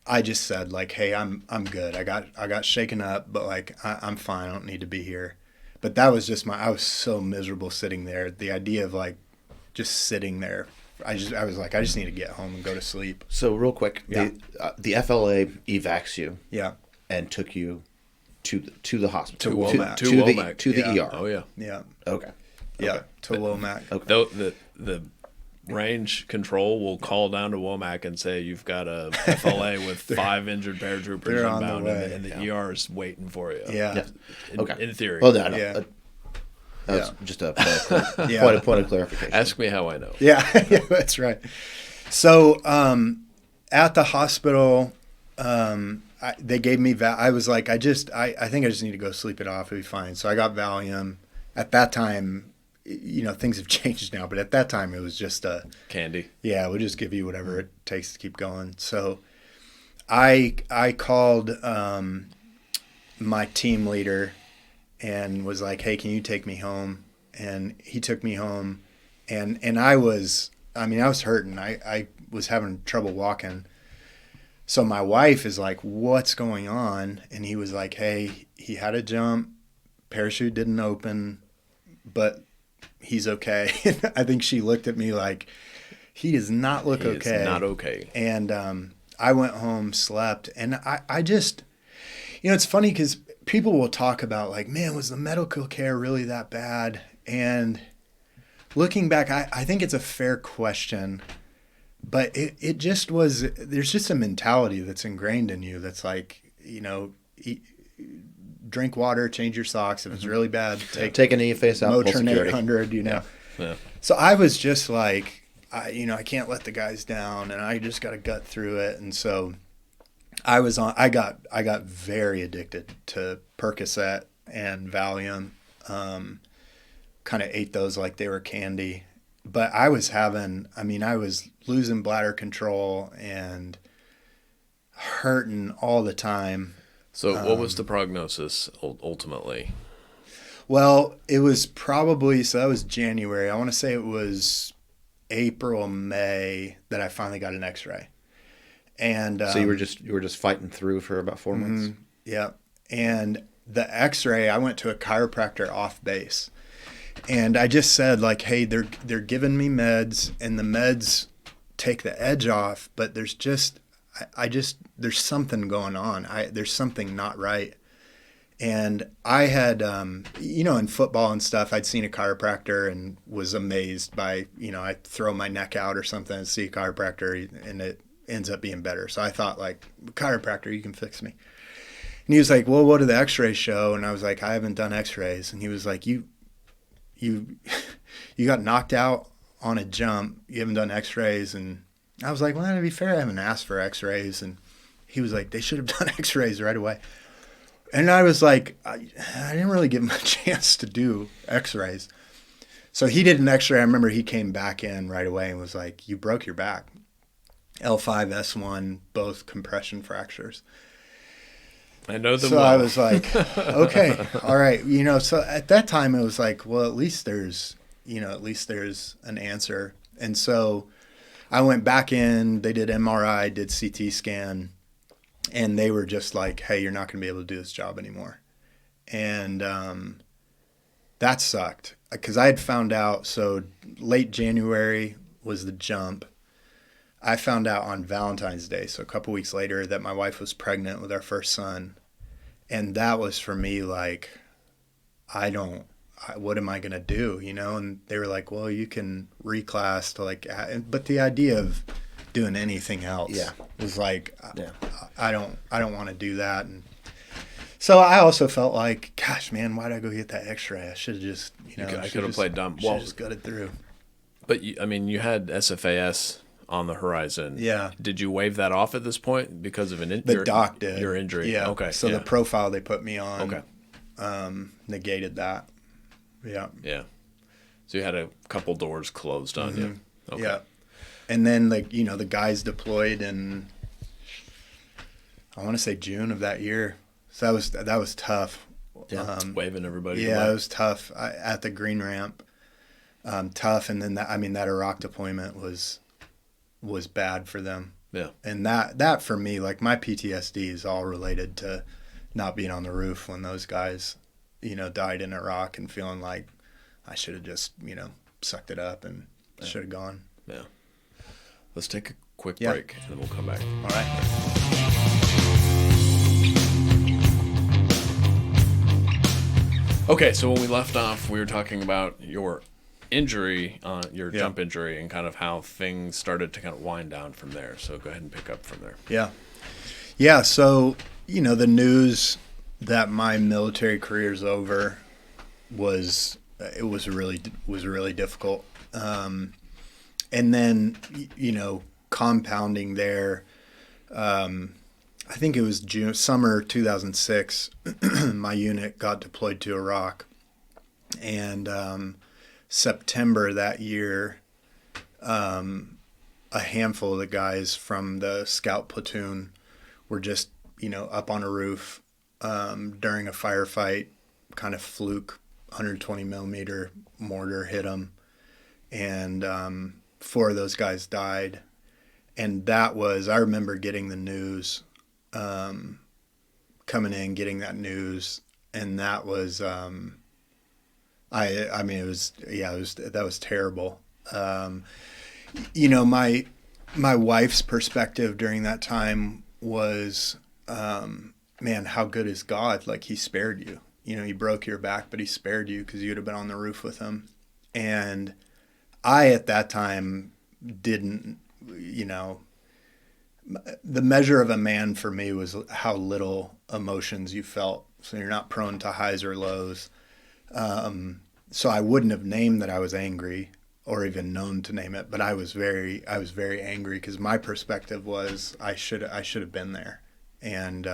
I just said like, hey, I'm good. I got shaken up, but like I'm fine. I don't need to be here. But that was just I was so miserable sitting there. The idea of like just sitting there, I was like, I just need to get home and go to sleep. So real quick, Yeah. the FLA evacs you Yeah. and took you to the hospital. To Womack. To Womack. the Yeah. ER. Oh yeah. Yeah. Okay. Yeah. Okay. To Womack. Okay. Though the range control will call down to Womack and say you've got a FLA with 5 injured paratroopers they're on the inbound, way. and the ER is waiting for you. Yeah. Yeah. Okay. In theory. Well, no, Yeah. That's just a Yeah. point of clarification. Ask me how I know. Yeah, yeah, that's right. So at the hospital, they gave me I was like, I think I just need to go sleep it off. It'll be fine. So I got Valium. At that time, things have changed now, but at that time it was just Candy. yeah, we'll just give you whatever it takes to keep going. So I called my team leader and was like, hey, can you take me home? And he took me home, and I was hurting. I was having trouble walking. So my wife is like, what's going on? And he was like, hey, he had a jump, parachute didn't open, but he's okay. I think she looked at me like, he does not look okay. He is not okay. And I went home, slept, and I just, it's funny because people will talk about like, man, was the medical care really that bad? And looking back, I think it's a fair question, but it just was, there's just a mentality that's ingrained in you that's like, eat, drink water, change your socks. If it's really bad, take an E, face out, pull Motrin security. 800, Yeah. So I was just like, I can't let the guys down, and I just got to gut through it. And so I got very addicted to Percocet and Valium. Kind of ate those like they were candy. But I was losing bladder control and hurting all the time. So what was the prognosis ultimately? Well, it was probably, so that was January. I want to say it was April, May that I finally got an X-ray. And So you were just fighting through for about 4 months. Yeah. And the X-ray, I went to a chiropractor off base. And I just said like, hey, they're giving me meds, and the meds take the edge off, but there's there's something going on. There's something not right. And I had, in football and stuff, I'd seen a chiropractor and was amazed by, I throw my neck out or something and see a chiropractor, and it ends up being better. So I thought like, chiropractor, you can fix me. And he was like, well, what do the x-rays show? And I was like, I haven't done x-rays. And he was like, you got knocked out on a jump. You haven't done x-rays. And I was like, well, to be fair, I haven't asked for x-rays. And he was like, they should have done x-rays right away. And I was like, I didn't really give him a chance to do x-rays. So he did an x-ray. I remember he came back in right away and was like, you broke your back. L5, S1, both compression fractures. I know them So well. I was like, okay, all right. So at that time it was like, well, at least there's an answer. And so I went back in, they did MRI, did CT scan, and they were just like, hey, you're not going to be able to do this job anymore. And that sucked because I had found out. So late January was the jump. I found out on Valentine's Day, so a couple weeks later, that my wife was pregnant with our first son. And that was for me like, what am I going to do? You know? And they were like, well, you can reclass to like, but the idea of doing anything else was like, I don't want to do that. And so I also felt like, gosh, man, why did I go get that X-ray? I should have just, I could have played dumb. Well, just got it through. But you had SFAS on the horizon. Yeah. Did you wave that off at this point because of the doc did. Your injury? Yeah. Okay. So the profile they put me on negated that. Yeah. Yeah. So you had a couple doors closed on you. Okay. Yeah. And then the guys deployed in, I want to say June of that year. So that was tough. Yeah. Waving everybody. Yeah, it was tough at the green ramp. Tough. And then that Iraq deployment was bad for them. Yeah. And that for me, like my PTSD is all related to not being on the roof when those guys, died in Iraq and feeling like I should have just, sucked it up and should have gone. Yeah. Let's take a quick break and then we'll come back. All right. Okay, so when we left off, we were talking about your injury, your jump injury, and kind of how things started to kind of wind down from there. So go ahead and pick up from there. Yeah. Yeah, so, the news that my military career's over was really difficult. And then, compounding there, I think it was summer 2006, my unit got deployed to Iraq. And September that year, a handful of the guys from the scout platoon were just, up on a roof during a firefight, kind of fluke, 120 millimeter mortar hit them. And 4 of those guys died. And I remember getting the news, coming in, getting that news. And that was, that was terrible. My wife's perspective during that time was, man, how good is God? Like, he spared you. He broke your back, but he spared you because you'd have been on the roof with him. And I, at that time, didn't, the measure of a man for me was how little emotions you felt. So you're not prone to highs or lows. So I wouldn't have named that I was angry or even known to name it, but I was very angry because my perspective was I should have been there. And,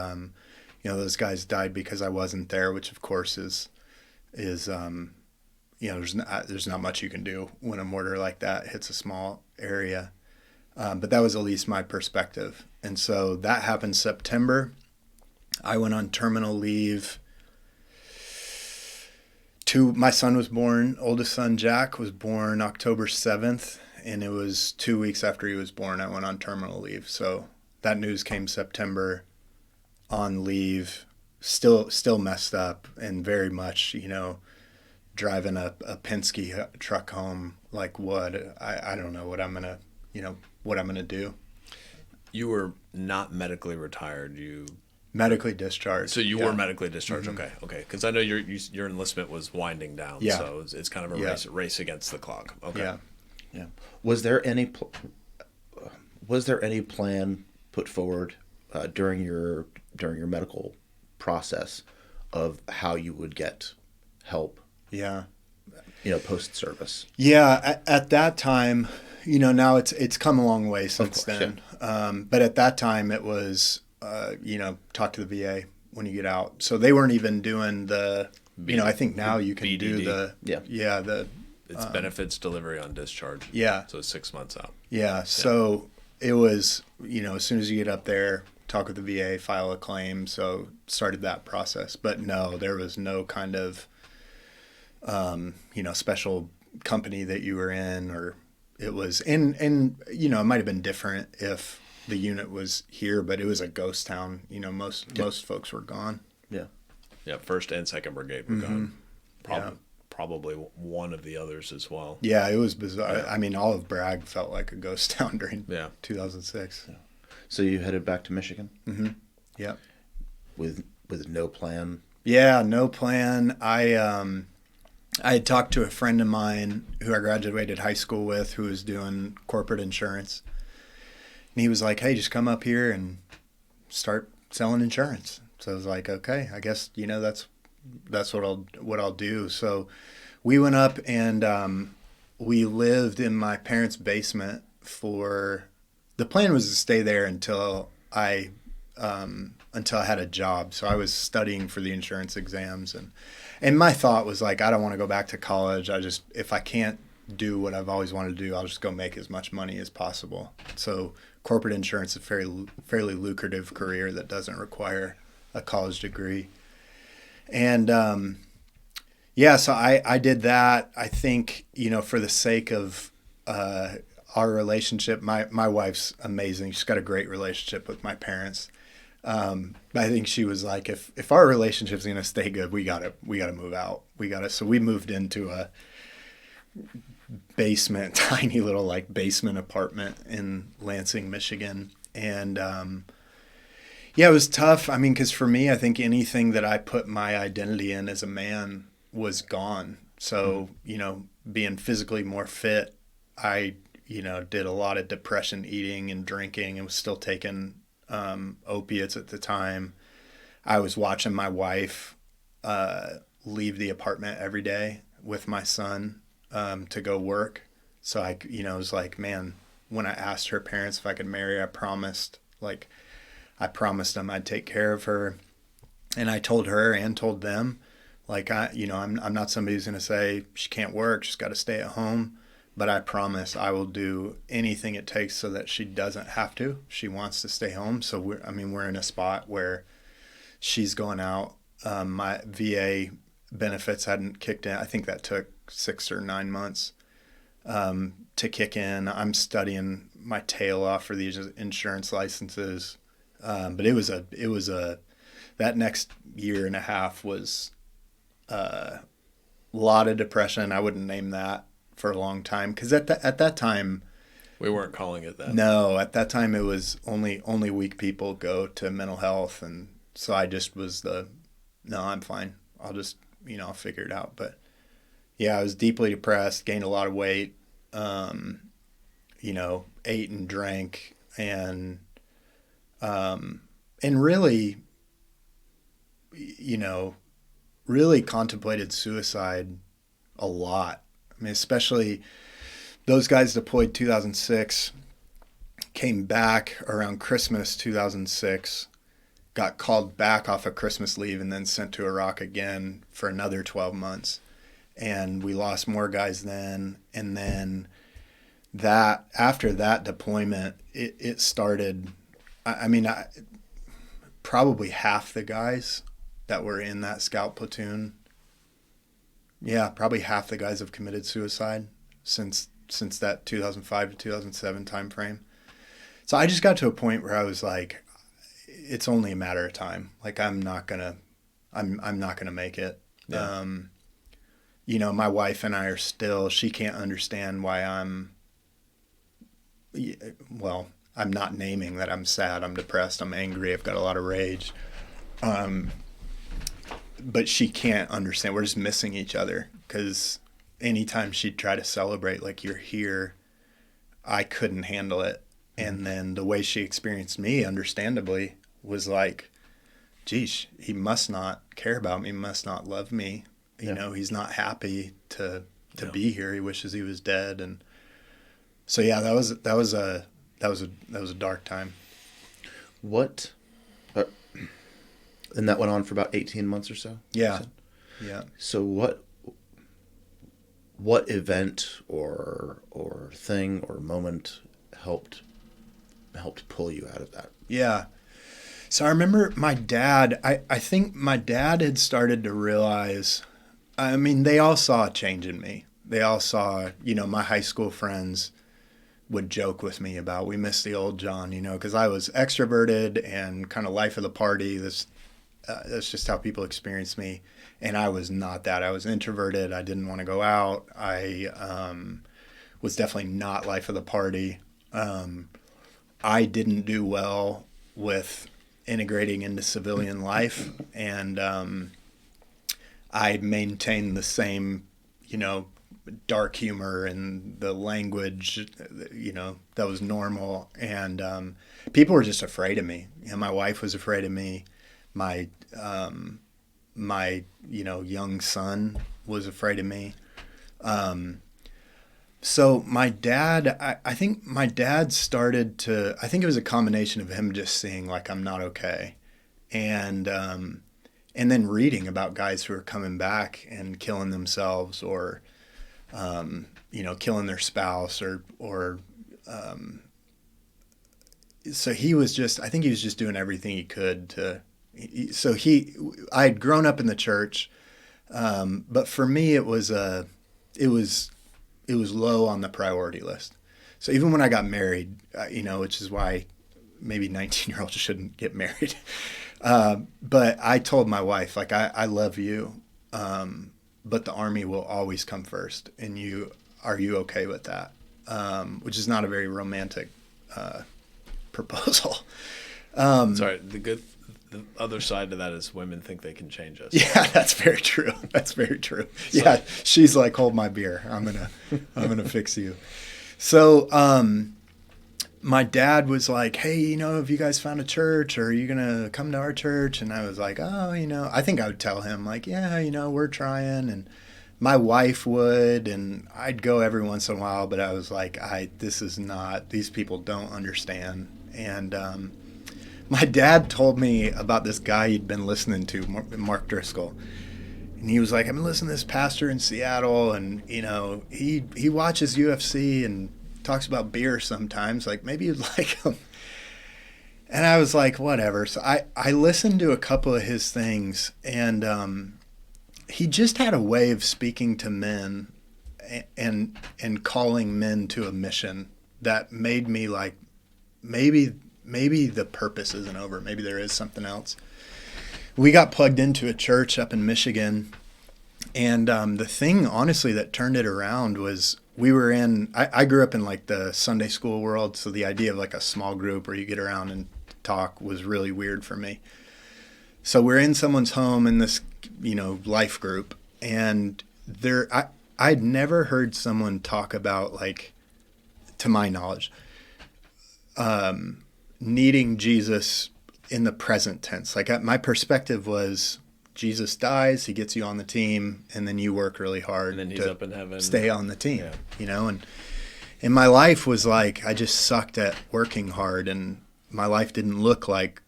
those guys died because I wasn't there, which of course is there's not much you can do when a mortar like that hits a small area. But that was at least my perspective. And so that happened September. I went on terminal leave. My son was born, oldest son, Jack, was born October 7th. And it was 2 weeks after he was born, I went on terminal leave. So that news came September, on leave, still messed up and very much, driving a Penske truck home. Like what? I don't know what I'm going to do. You were not medically retired. Medically discharged. So you were medically discharged. Mm-hmm. Okay. Because I know your enlistment was winding down. Yeah. So it's kind of a race against the clock. Okay. Yeah. Was there any plan put forward during your medical process of how you would get help? Yeah. Post service. Yeah. At that time, now it's come a long way since then. Yeah. But at that time it was, talk to the VA when you get out. So they weren't even doing the, I think now you can BDD. Do the, it's benefits delivery on discharge. Yeah. So 6 months out. Yeah. So it was, as soon as you get up there, talk with the VA, file a claim. So started that process. But no, there was no kind of, special company that you were in, or it was, and it might have been different if the unit was here, but it was a ghost town. Most folks were gone. Yeah. Yeah, 1st and 2nd Brigade were gone. Probably one of the others as well. Yeah, it was bizarre. Yeah. I mean, all of Bragg felt like a ghost town during 2006. Yeah. So you headed back to Michigan? Mm-hmm. Yep. With no plan? Yeah, no plan. I had talked to a friend of mine who I graduated high school with who was doing corporate insurance. And he was like, hey, just come up here and start selling insurance. So I was like, okay, I guess, that's what I'll do. So we went up and we lived in my parents' basement the plan was to stay there until I had a job. So I was studying for the insurance exams, and my thought was like, I don't want to go back to college. If I can't do what I've always wanted to do, I'll just go make as much money as possible. So corporate insurance is a fairly lucrative career that doesn't require a college degree. And so I did that. I think, for the sake of our relationship, my wife's amazing. She's got a great relationship with my parents. I think she was like, if our relationship's going to stay good, we gotta move out. So we moved into a tiny little basement apartment in Lansing, Michigan. And, it was tough. I mean, because for me, I think anything that I put my identity in as a man was gone. So, being physically more fit, I, did a lot of depression eating and drinking and was still taking opiates at the time. I was watching my wife leave the apartment every day with my son to go work. So I was like, man, when I asked her parents if I could marry her, I promised them I'd take care of her. And I told her and told them, I'm not somebody who's going to say she can't work, she's got to stay at home. But I promise I will do anything it takes so that she doesn't have to. She wants to stay home. So we're in a spot where she's going out. My VA benefits hadn't kicked in. I think that took 6 or 9 months to kick in. I'm studying my tail off for these insurance licenses. But it was that next year and a half was a lot of depression. I wouldn't name that for a long time, because at that time we weren't calling it that. No, at that time it was only weak people go to mental health, and so I just was no, I'm fine. I'll just I'll figure it out. But yeah, I was deeply depressed, gained a lot of weight, ate and drank, and really, really contemplated suicide a lot. I mean, especially those guys deployed 2006, came back around Christmas 2006, got called back off of Christmas leave and then sent to Iraq again for another 12 months. And we lost more guys then. And then after that deployment, it started, probably half the guys that were in that scout platoon, probably half the guys have committed suicide since that 2005 to 2007 time frame. So I just got to a point where I was like, it's only a matter of time. Like, I'm not gonna make it. Yeah. My wife and I are still, she can't understand why I'm not naming that I'm sad, I'm depressed, I'm angry, I've got a lot of rage. But she can't understand. We're just missing each other, because anytime she'd try to celebrate, like, you're here, I couldn't handle it. And then the way she experienced me, understandably, was like, geez, he must not care about me, must not love me. He's not happy to be here. He wishes he was dead. And so, yeah, that was a dark time. What? And that went on for about 18 months or so? Yeah. Yeah. So what event or thing or moment helped pull you out of that? Yeah. So I remember my dad, I think my dad had started to realize, they all saw a change in me. They all saw, my high school friends would joke with me about, we miss the old John, because I was extroverted and kind of life of the party, this That's just how people experience me. And I was not that. I was introverted. I didn't want to go out. I was definitely not life of the party. I didn't do well with integrating into civilian life, and I maintained the same, dark humor and the language, that was normal. And people were just afraid of me. My wife was afraid of me. My young son was afraid of me. So my dad, I think my dad started to, I think it was a combination of him just seeing like, I'm not okay. And then reading about guys who are coming back and killing themselves or, killing their spouse so he was just, I think he was just doing everything he could I had grown up in the church. But for me, it was low on the priority list. So even when I got married, which is why maybe 19-year-olds shouldn't get married. But I told my wife, like, I love you, but the Army will always come first. And are you okay with that? Which is not a very romantic proposal. Sorry, the other side to that is women think they can change us. Yeah, that's very true. That's very true. Yeah, she's like, hold my beer. I'm gonna fix you. So my dad was like, hey, have you guys found a church, or are you gonna come to our church? And I was like, oh, I think I would tell him like, yeah, we're trying. And my wife would, and I'd go every once in a while, but I was like, these people don't understand. And my dad told me about this guy he'd been listening to, Mark Driscoll. And he was like, I've been listening to this pastor in Seattle, and, he watches UFC and talks about beer sometimes. Like, maybe you'd like him. And I was like, whatever. So I listened to a couple of his things, and he just had a way of speaking to men and calling men to a mission that made me like, maybe the purpose isn't over. Maybe there is something else. We got plugged into a church up in Michigan. And the thing, honestly, that turned it around was I grew up in like the Sunday school world. So the idea of like a small group where you get around and talk was really weird for me. So we're in someone's home in this, life group. And I'd never heard someone talk about, like, to my knowledge, needing Jesus in the present tense. Like, my perspective was Jesus dies, he gets you on the team, and then you work really hard and then he's up in heaven, stay on the team. Yeah. And my life was like, I just sucked at working hard, and my life didn't look like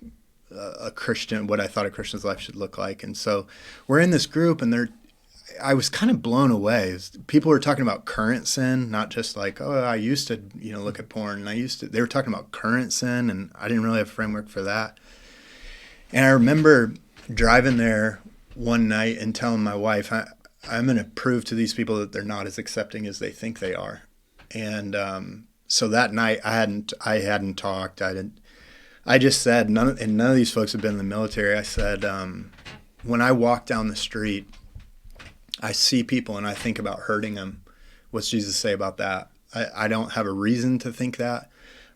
a Christian, what I thought a Christian's life should look like. And so we're in this group, and I was kind of blown away. People were talking about current sin, not just like, oh, I used to, look at porn. They were talking about current sin, and I didn't really have a framework for that. And I remember driving there one night and telling my wife, I'm going to prove to these people that they're not as accepting as they think they are. And so that night I hadn't talked. I just said, none of these folks have been in the military. I said, when I walk down the street, I see people and I think about hurting them. What's Jesus say about that? I don't have a reason to think that.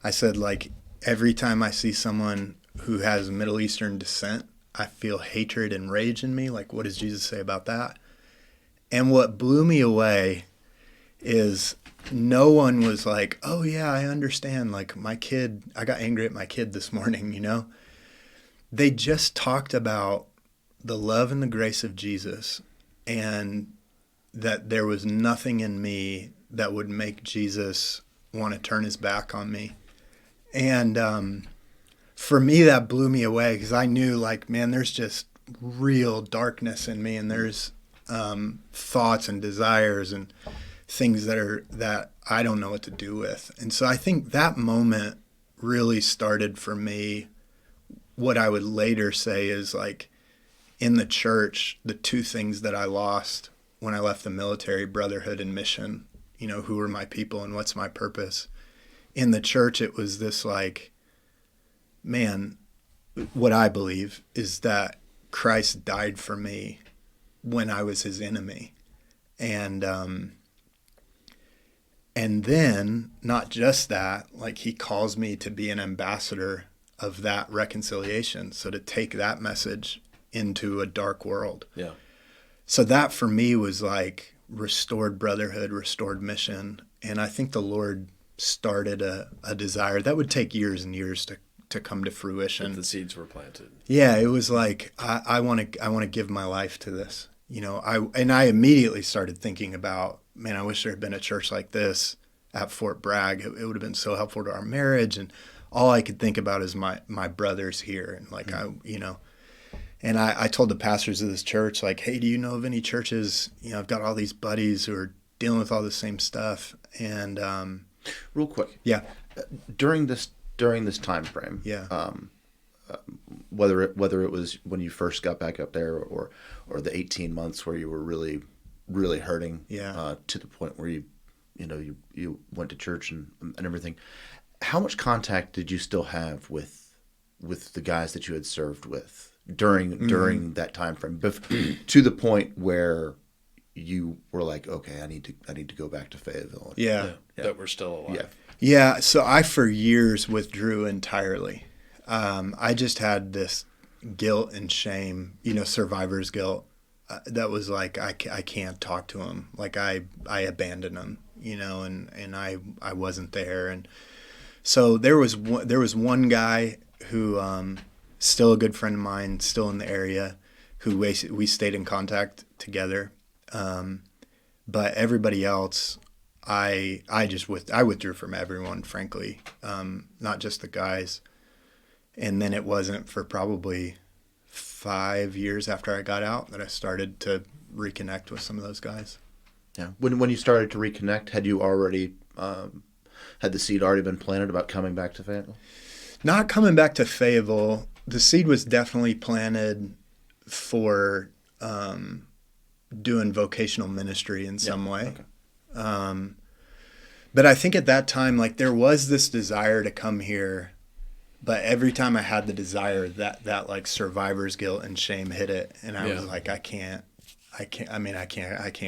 I said, like, every time I see someone who has Middle Eastern descent, I feel hatred and rage in me. Like, what does Jesus say about that? And what blew me away is no one was like, oh yeah, I understand. Like, my kid, I got angry at my kid this morning, They just talked about the love and the grace of Jesus, and that there was nothing in me that would make Jesus want to turn his back on me. And for me, that blew me away, because I knew, like, man, there's just real darkness in me, and there's thoughts and desires and things that I don't know what to do with. And so I think that moment really started for me what I would later say is, like, in the church, the two things that I lost when I left the military, brotherhood and mission, who are my people and what's my purpose. In the church, it was this, like, man, what I believe is that Christ died for me when I was his enemy. And then not just that, like he calls me to be an ambassador of that reconciliation. So to take that message into a dark world. Yeah. So that for me was like restored brotherhood, restored mission. And I think the Lord started a desire that would take years and years to come to fruition. But the seeds were planted. Yeah, it was like I want to give my life to this. You know, I immediately started thinking about, man, I wish there had been a church like this at Fort Bragg. It would have been so helpful to our marriage. And all I could think about is my brothers here. And like, and I told the pastors of this church, like, hey, do you know of any churches? You know, I've got all these buddies who are dealing with all the same stuff. And real quick, yeah, during this time frame, yeah, whether it was when you first got back up there or the 18 months where you were really really hurting, yeah, to the point where you went to church and everything. How much contact did you still have with the guys that you had served with during that time frame, to the point where you were like, okay, I need to go back to Fayetteville? Yeah. That we're still alive. Yeah. So I for years withdrew entirely. I just had this guilt and shame, survivor's guilt. That was like I can't talk to him. Like I abandoned him, and I wasn't there. And so there was one guy who still a good friend of mine, still in the area, who we stayed in contact together. But everybody else, I withdrew from everyone, frankly, not just the guys. And then it wasn't for probably 5 years after I got out that I started to reconnect with some of those guys. Yeah. When you started to reconnect, had you already had the seed already been planted about coming back to Fayetteville? Not coming back to Fayetteville. The seed was definitely planted for doing vocational ministry in some way. Okay. But I think at that time, like, there was this desire to come here, but every time I had the desire, that like survivor's guilt and shame hit it, and I was like, I can't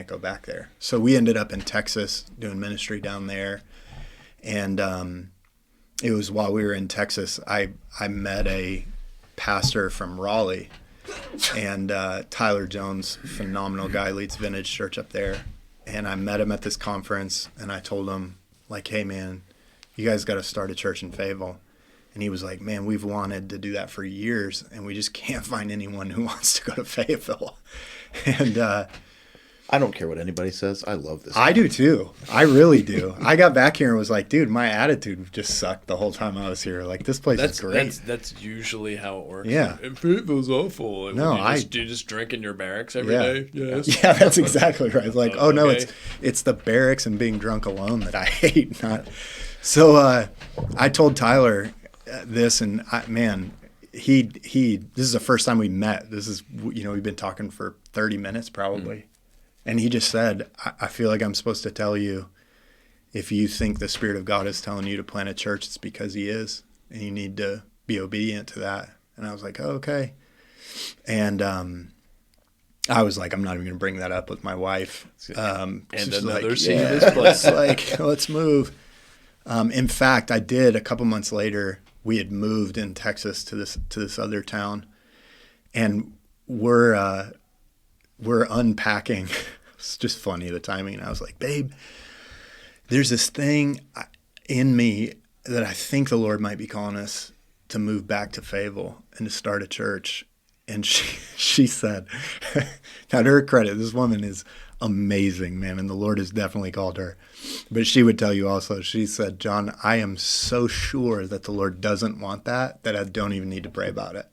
go back there. So we ended up in Texas doing ministry down there, and it was while we were in Texas, I met a pastor from Raleigh, and Tyler Jones, phenomenal guy, leads Vintage Church up there. And I met him at this conference, and I told him, like, hey, man, you guys got to start a church in Fayetteville. And he was like, man, we've wanted to do that for years, and we just can't find anyone who wants to go to Fayetteville. And I don't care what anybody says. I love this. I do too. I really do. I got back here and was like, dude, my attitude just sucked the whole time I was here. Like, this place is great. That's usually how it works. Yeah. And Fayetteville's awful. And no, you just drink in your barracks every day? Yes. Yeah, that's exactly right. Like, oh, no, it's the barracks and being drunk alone that I hate. So I told Tyler this, and he this is the first time we met. This is, we've been talking for 30 minutes probably. Mm. And he just said, I feel like I'm supposed to tell you, if you think the Spirit of God is telling you to plant a church, it's because he is, and you need to be obedient to that. And I was like, oh, okay. And I was like, I'm not even going to bring that up with my wife. And another like, scene in this place. Like, let's move. In fact, I did a couple months later. We had moved in Texas to this other town, and we're unpacking. It's just funny, the timing. And I was like, babe, there's this thing in me that I think the Lord might be calling us to move back to Fayetteville and to start a church. And she said, now to her credit, this woman is amazing, man, and the Lord has definitely called her. But she would tell you also, she said, John, I am so sure that the Lord doesn't want that I don't even need to pray about it.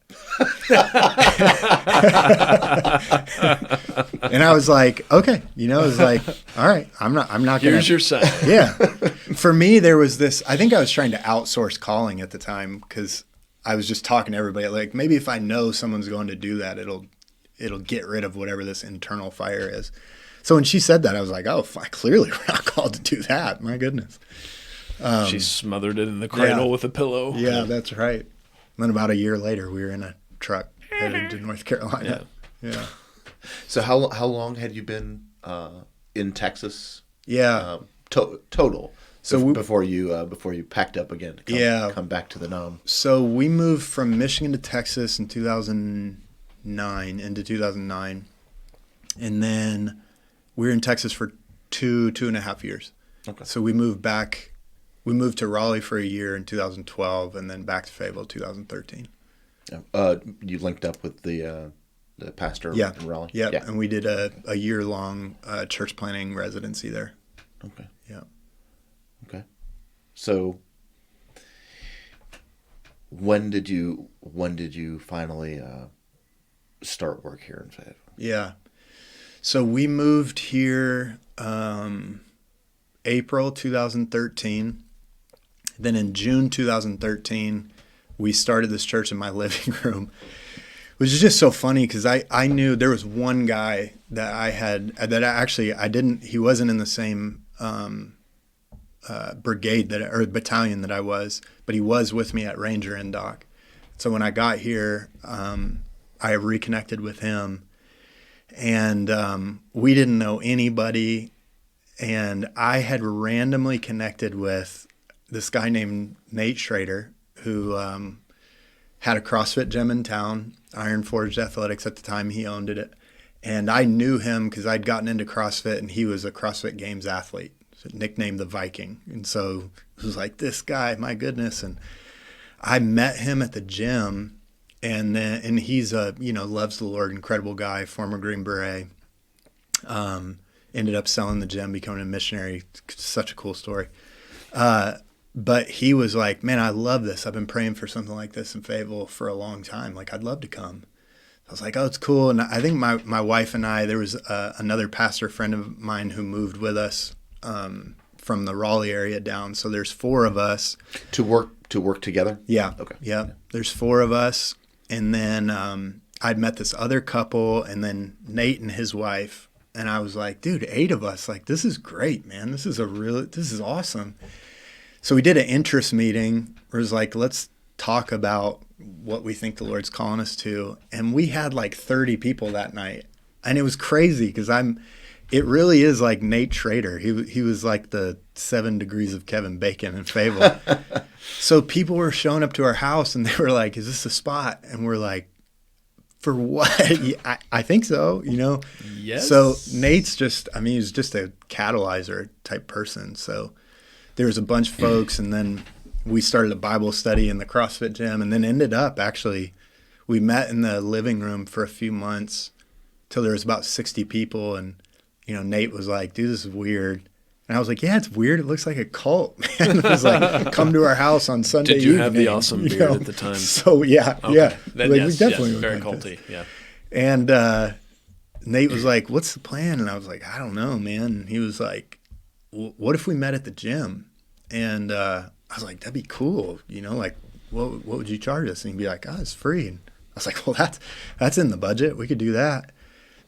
And I was like, okay, it was like, all right, I'm not gonna. Here's your sign. Yeah. For me, there was this, I think I was trying to outsource calling at the time, because I was just talking to everybody, like, maybe if I know someone's going to do that, it'll get rid of whatever this internal fire is. So when she said that, I was like, oh, clearly we're not called to do that. My goodness. She smothered it in the cradle with a pillow. Yeah, that's right. And then about a year later, we were in a truck. headed to North Carolina. Yeah. So how long had you been in Texas? Yeah. Total. So before you packed up again to come back to the NOM. So we moved from Michigan to Texas in 2009 into 2009, and then we were in Texas for two and a half years. Okay. So we moved back. We moved to Raleigh for a year in 2012, and then back to Fayetteville 2013. You linked up with the pastor in Raleigh? Yeah, and we did a year-long church planting residency there. Okay. Yeah. Okay. So when did you finally start work here in Fayetteville? Yeah. So we moved here April 2013. Then in June 2013, we started this church in my living room, which is just so funny because I knew there was one guy that I didn't, he wasn't in the same brigade or battalion that I was, but he was with me at Ranger and Doc. So when I got here, I reconnected with him, and we didn't know anybody, and I had randomly connected with this guy named Nate Schrader, who had a CrossFit gym in town, Iron Forged Athletics at the time. He owned it. And I knew him because I'd gotten into CrossFit, and he was a CrossFit Games athlete, so nicknamed the Viking. And so it was like, this guy, my goodness. And I met him at the gym, and he's loves the Lord, incredible guy, former Green Beret. Ended up selling the gym, becoming a missionary. Such a cool story. But he was like, man, I love this. I've been praying for something like this in Fayetteville for a long time. Like, I'd love to come. I was like, oh, it's cool. And I think my wife and I, there was another pastor friend of mine who moved with us from the Raleigh area down. So there's four of us. To work together? Yeah. Okay. Yeah. There's four of us. And then I'd met this other couple, and then Nate and his wife. And I was like, dude, 8 of us. Like, this is great, man. This is awesome. So we did an interest meeting where it was like, let's talk about what we think the Lord's calling us to. And we had like 30 people that night. And it was crazy because it really is like Nate Schrader. He was like the 7 degrees of Kevin Bacon in Fayetteville. So people were showing up to our house, and they were like, is this a spot? And we're like, for what? I think so, Yes. So Nate's he's just a catalyzer type person. So there was a bunch of folks, and then we started a Bible study in the CrossFit gym, and then ended up we met in the living room for a few months till there was about 60 people. And, Nate was like, dude, this is weird. And I was like, yeah, it's weird. It looks like a cult, man. It was like, come to our house on Sunday evening. Did you have the awesome beard at the time? So, yeah, okay. yeah. Then, like, yes, we definitely very like culty, yeah. And Nate was like, what's the plan? And I was like, I don't know, man. And he was like, what if we met at the gym? And I was like, that'd be cool. Like, what would you charge us? And he'd be like, it's free. And I was like, well, that's in the budget. We could do that.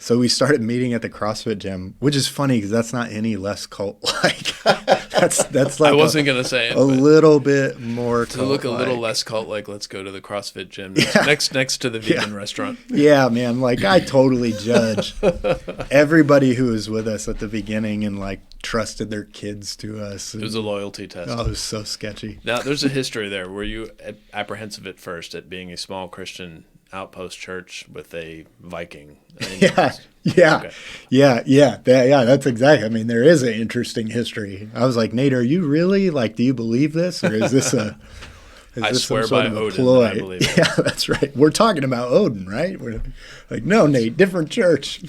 So we started meeting at the CrossFit gym, which is funny because that's not any less cult-like. that's like I wasn't gonna say it, a little bit more to look a little less cult-like. Let's go to the CrossFit gym next to the vegan restaurant. Yeah, man. Like, I totally judge everybody who was with us at the beginning and like trusted their kids to us. It was a loyalty test. Oh, it was so sketchy. Now, there's a history there. Were you apprehensive at first at being a small Christian outpost church with a Viking? Yeah. Okay. Yeah. That's exactly. I mean, there is an interesting history. I was like, Nate, are you really like? Do you believe this, or is this a? I swear by Odin that I believe it. Yeah, that's right. We're talking about Odin, right? We're like, no, Nate, different church.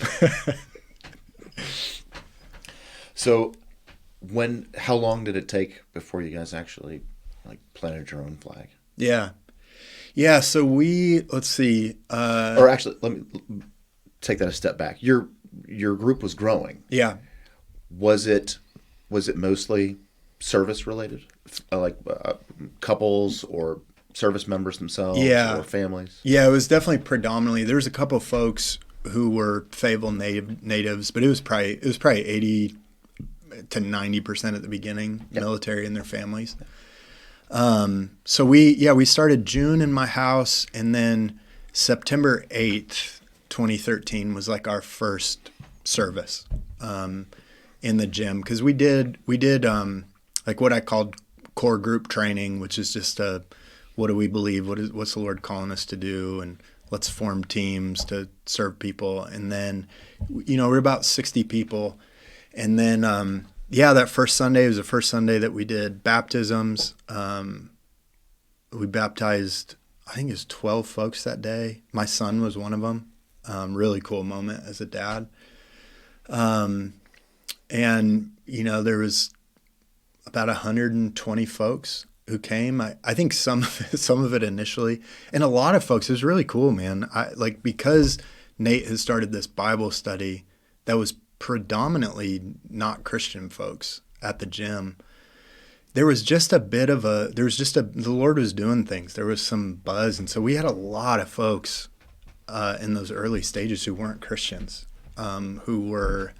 So, how long did it take before you guys actually like planted your own flag? Yeah. So let's see. Or actually, let me take that a step back. Your group was growing. Yeah. Was it mostly service related, like couples or service members themselves, or families? Yeah, it was definitely predominantly. There was a couple of folks who were Fayetteville natives, but it was probably 80 to 90% at the beginning, military and their families. So we started June in my house, and then September 8th, 2013 was like our first service in the gym, because we did like what I called core group training, which is just what do we believe, what's the Lord calling us to do, and let's form teams to serve people. And then we're about 60 people, and then that first Sunday was the first Sunday that we did baptisms. We baptized, I think it was 12 folks that day. My son was one of them. Really cool moment as a dad. And there was about 120 folks who came. I think some of it initially, and a lot of folks. It was really cool, man. Because Nate has started this Bible study that was predominantly not Christian folks at the gym. There was just the Lord was doing things. There was some buzz. And so we had a lot of folks in those early stages who weren't Christians, who were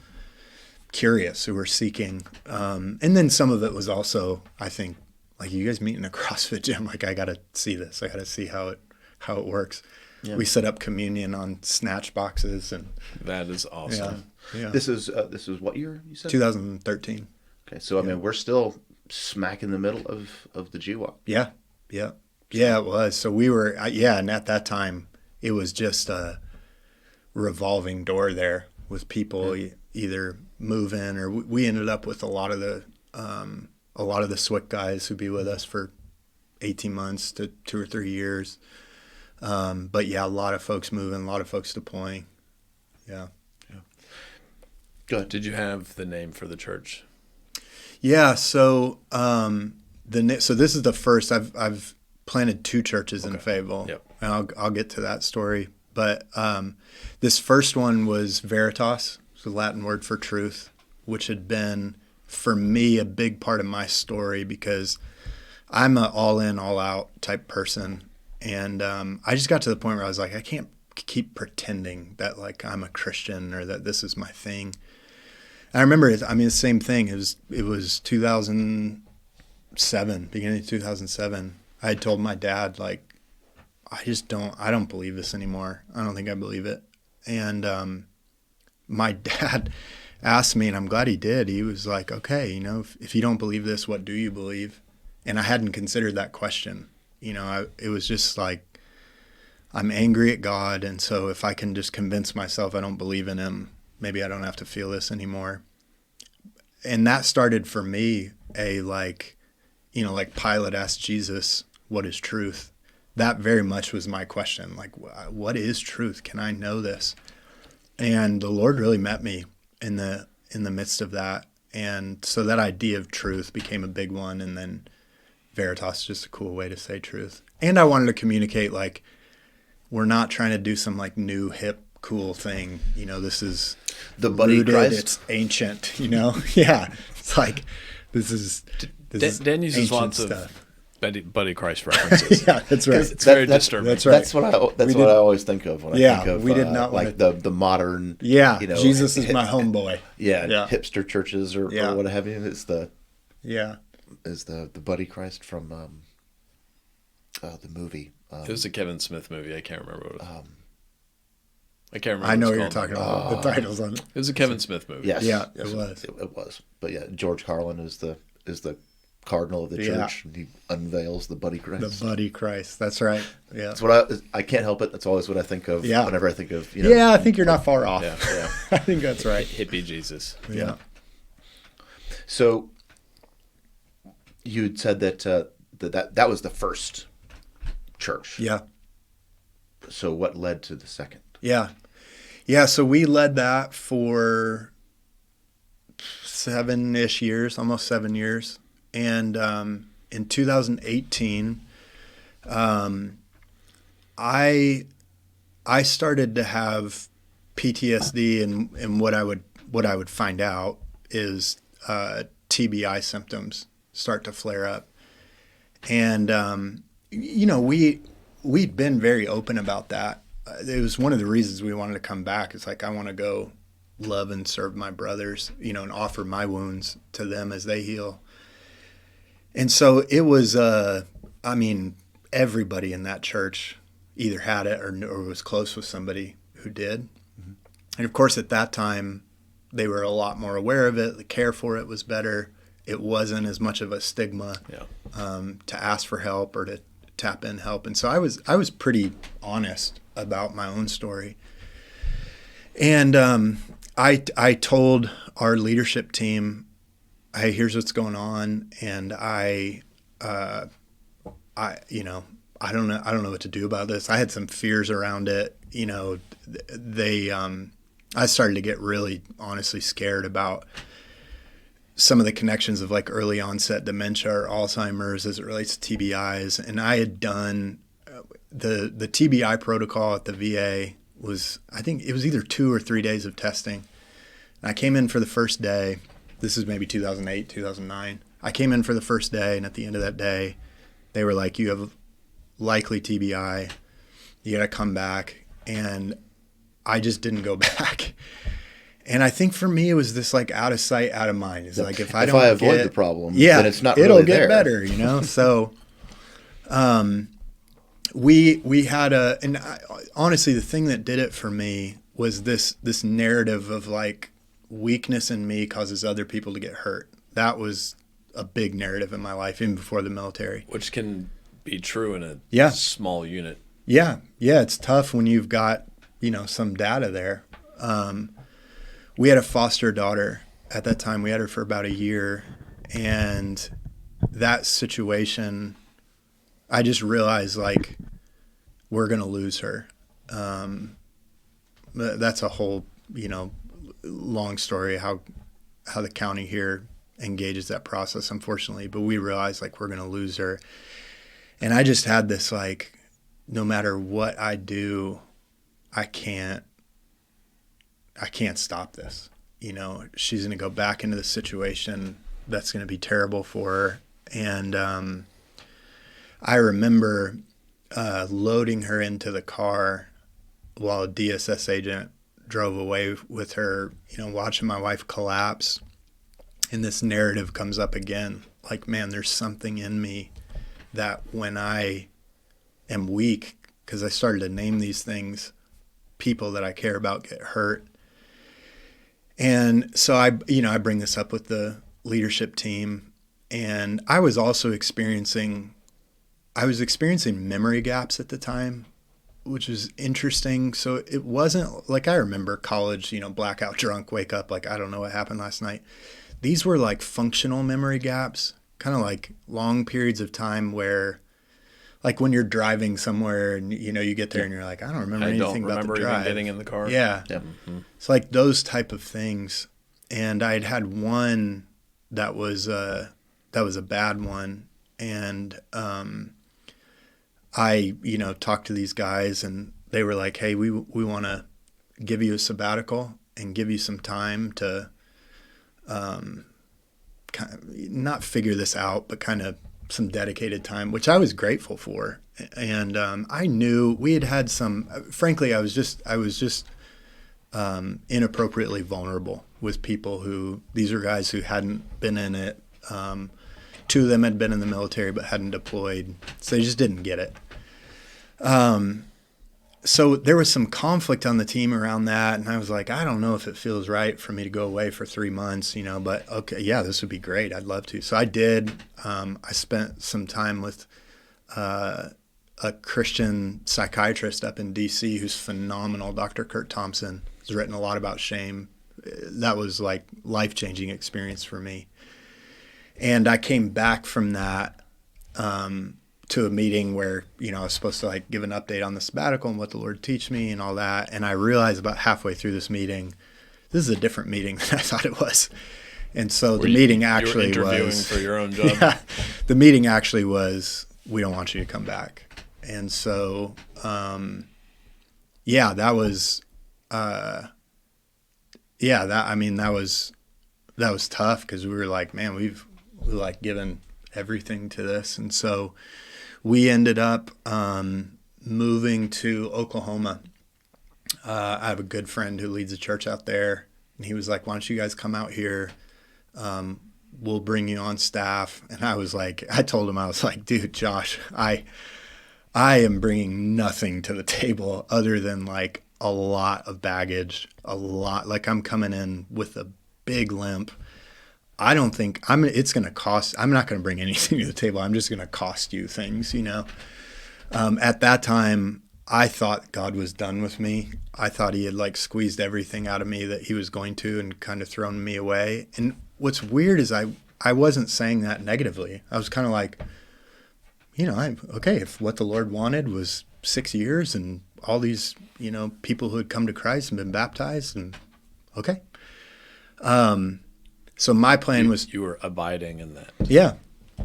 curious, who were seeking. And then some of it was also, I think, like, you guys meet in a CrossFit gym. Like, I got to see this. I got to see how it works. Yeah. We set up communion on snatch boxes. And that is awesome. Yeah. This is what year you said? 2013. Okay. So, I mean, we're still smack in the middle of the GWAP. Yeah, it was. So we were, and at that time, it was just a revolving door there with people either move in, or we ended up with a lot of the SWIC guys who'd be with us for 18 months to 2 or 3 years. But a lot of folks moving, a lot of folks deploying. Yeah. Good. Did you have the name for the church? Yeah, so so this is the first. I've planted 2 churches in Fayetteville, and I'll get to that story. But this first one was Veritas, it's the Latin word for truth, which had been for me a big part of my story, because I'm an all in, all out type person, and I just got to the point where I was like, I can't keep pretending that like I'm a Christian or that this is my thing. I remember, the same thing. It was 2007, beginning of 2007. I had told my dad, like, I don't believe this anymore. I don't think I believe it. And my dad asked me, and I'm glad he did. He was like, okay, if you don't believe this, what do you believe? And I hadn't considered that question. It was just like, I'm angry at God, and so if I can just convince myself I don't believe in him, maybe I don't have to feel this anymore. And that started for me like Pilate asked Jesus, what is truth? That very much was my question. Like, what is truth? Can I know this? And the Lord really met me in the midst of that. And so that idea of truth became a big one. And then Veritas is just a cool way to say truth. And I wanted to communicate, like, we're not trying to do some like new hip cool thing. This is the buddy Christ. It's ancient. Yeah. It's like this is Dan uses lots stuff. of buddy Christ references. Yeah, that's right. It's very disturbing. That's right. That's what I always think of when I think of we did not like the modern. Yeah, Jesus is my homeboy. Yeah, hipster churches or what have you. It's the buddy Christ from the movie. It was a Kevin Smith movie. I can't remember what it was. I can't remember. I know what you're talking about. The title's on it. It was a Kevin Smith movie. Yes. Yeah, it was. It was. But George Carlin is the cardinal of the church, and he unveils the buddy Christ. The buddy Christ. That's right. Yeah. That's what I can't help it. That's always what I think of whenever I think of. Yeah, I think you're not far off. Yeah. I think that's right. Hippie Jesus. Yeah. So you'd said that was the first church. Yeah. So what led to the second? Yeah. So we led that for 7-ish years, almost 7 years. And in 2018, I started to have PTSD, and what I would find out is TBI symptoms start to flare up. And we'd been very open about that. It was one of the reasons we wanted to come back. It's like, I want to go love and serve my brothers, and offer my wounds to them as they heal. And so it was, everybody in that church either had it or was close with somebody who did. Mm-hmm. And of course, at that time, they were a lot more aware of it. The care for it was better. It wasn't as much of a stigma to ask for help or to tap in help. And so I was pretty honest about my own story. And I told our leadership team, hey, here's what's going on, and I don't know what to do about this. I had some fears around it. I started to get really honestly scared about some of the connections of like early onset dementia or Alzheimer's as it relates to TBIs. And I had done the TBI protocol at the VA was, I think it was either 2 or 3 days of testing. And I came in for the first day. This is maybe 2008, 2009. I came in for the first day, and at the end of that day, they were like, you have likely TBI. You got to come back. And I just didn't go back. And I think for me, it was this like out of sight, out of mind. It's like, if I avoid the problem, then it's not really it'll there. Get better, So, we had honestly, the thing that did it for me was this narrative of like weakness in me causes other people to get hurt. That was a big narrative in my life, even before the military. Which can be true in a small unit. Yeah. It's tough when you've got, some data there. We had a foster daughter at that time. We had her for about a year. And that situation, I just realized like we're going to lose her. That's a whole, long story, how the county here engages that process, unfortunately. But we realized like we're going to lose her. And I just had this like, no matter what I do, I can't stop this. She's going to go back into the situation that's going to be terrible for her. And I remember loading her into the car while a DSS agent drove away with her, watching my wife collapse. And this narrative comes up again, like, man, there's something in me that when I am weak, because I started to name these things, people that I care about get hurt. And so I bring this up with the leadership team, and I was also experiencing memory gaps at the time, which was interesting. So it wasn't like, I remember college, blackout drunk, wake up, like, I don't know what happened last night. These were like functional memory gaps, kind of like long periods of time where, like when you're driving somewhere and, you get there and you're like, I don't remember anything about the drive. Even getting in the car. Yeah. Mm-hmm. It's like those type of things. And I'd had one that was a bad one. And I, talked to these guys, and they were like, hey, we want to give you a sabbatical and give you some time to kind of not figure this out, but kind of some dedicated time, which I was grateful for. And I knew we had some, frankly, I was just inappropriately vulnerable with people these are guys who hadn't been in it. 2 of them had been in the military but hadn't deployed, so they just didn't get it. So there was some conflict on the team around that, and I was like, I don't know if it feels right for me to go away for 3 months, but okay, yeah, this would be great. I'd love to. So I did. I spent some time with a Christian psychiatrist up in D.C. who's phenomenal, Dr. Kurt Thompson. He's written a lot about shame. That was like life-changing experience for me. And I came back from that to a meeting where, I was supposed to like give an update on the sabbatical and what the Lord teach me and all that. And I realized about halfway through this meeting, this is a different meeting than I thought it was. And so the meeting actually was... You were interviewing for your own job? Yeah, the meeting actually was, we don't want you to come back. And so, that was... that was tough, because we were like, man, we've like given everything to this. And so we ended up moving to Oklahoma. I have a good friend who leads a church out there, and he was like, why don't you guys come out here? We'll bring you on staff. And I was like, dude, Josh, I am bringing nothing to the table other than like a lot of baggage, a lot. Like I'm coming in with a big limp. I don't think it's going to cost. I'm not going to bring anything to the table. I'm just going to cost you things, you know. At that time, I thought God was done with me. I thought he had like squeezed everything out of me that he was going to and kind of thrown me away. And what's weird is I wasn't saying that negatively. I was kind of like, you know, okay, if what the Lord wanted was 6 years and all these, you know, people who had come to Christ and been baptized, and okay. So my plan was... You were abiding in that. Yeah.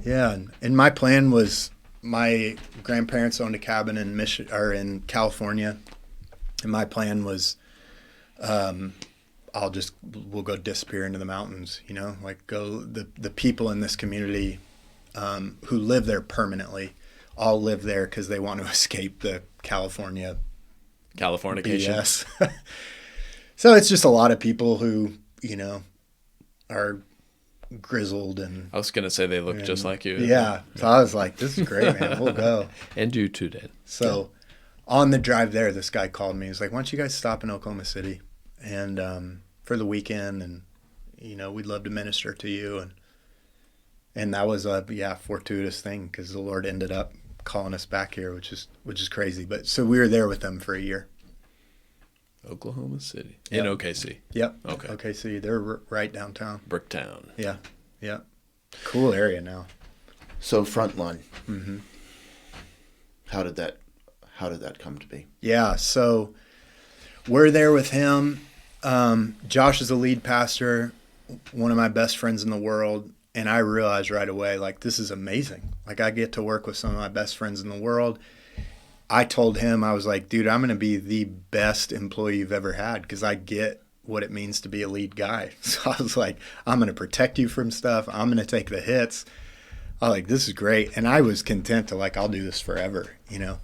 Yeah. And my plan was, my grandparents owned a cabin in in California. And my plan was, we'll go disappear into the mountains, you know, like the people in this community who live there permanently all live there because they want to escape the Californication. BS. So it's just a lot of people who, you know, are grizzled and... I was going to say they look just like you. Yeah. So I was like, this is great, man. We'll go. And you too did. So on the drive there, this guy called me. He's like, why don't you guys stop in Oklahoma City and for the weekend, and, you know, we'd love to minister to you. And that was a fortuitous thing because the Lord ended up calling us back here, which is crazy. But so we were there with them for a year. Oklahoma City. Yep. In OKC. Yep. Okay. OKC. They're right downtown. Bricktown. Yeah. Yeah. Cool area now. So Frontline. Mm-hmm. How did that come to be? Yeah. So we're there with him. Josh is the lead pastor, one of my best friends in the world. And I realized right away, like, this is amazing. Like, I get to work with some of my best friends in the world. I told him, I was like, dude, I'm going to be the best employee you've ever had because I get what it means to be a lead guy. So I was like, I'm going to protect you from stuff. I'm going to take the hits. I was like, this is great. And I was content to, like, I'll do this forever, you know.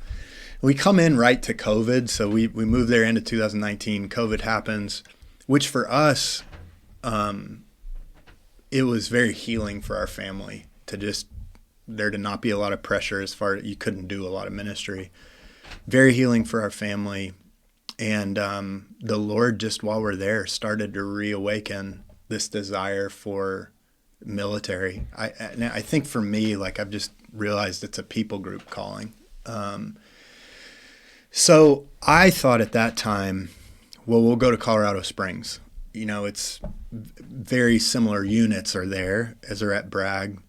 We come in right to COVID. So we moved there into 2019. COVID happens, which for us, it was very healing for our family there to not be a lot of pressure as far as you couldn't do a lot of ministry. Very healing for our family. And the Lord, just while we're there, started to reawaken this desire for military. I think for me, like, I've just realized it's a people group calling. So I thought at that time, well, we'll go to Colorado Springs. You know, it's very similar units are there as are at Bragg,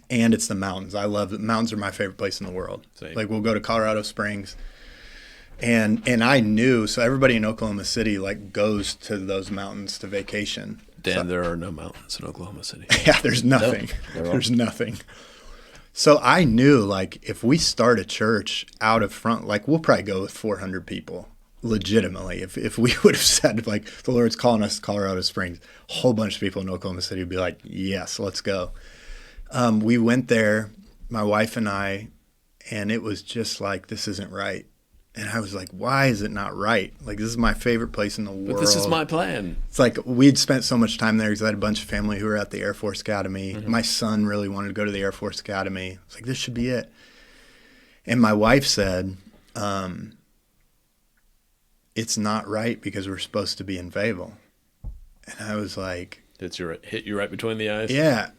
and it's the mountains. I love it. Mountains are my favorite place in the world. Same. Like, we'll go to Colorado Springs, and I knew, so everybody in Oklahoma City, like, goes to those mountains to vacation. Dan, there are no mountains in Oklahoma City. Yeah, there's nothing. No, there's nothing. So I knew, like, if we start a church out of front, like, we'll probably go with 400 people. Legitimately, if we would have said, like, the Lord's calling us to Colorado Springs, a whole bunch of people in Oklahoma City would be like, yes, let's go. We went there, my wife and I, and it was just like, this isn't right. And I was like, why is it not right? Like, this is my favorite place in the world. But this is my plan. It's like, we'd spent so much time there because I had a bunch of family who were at the Air Force Academy. Mm-hmm. My son really wanted to go to the Air Force Academy. It's like, this should be it. And my wife said, it's not right because we're supposed to be in Fayetteville. And I was like... Did it hit you right between the eyes? Yeah.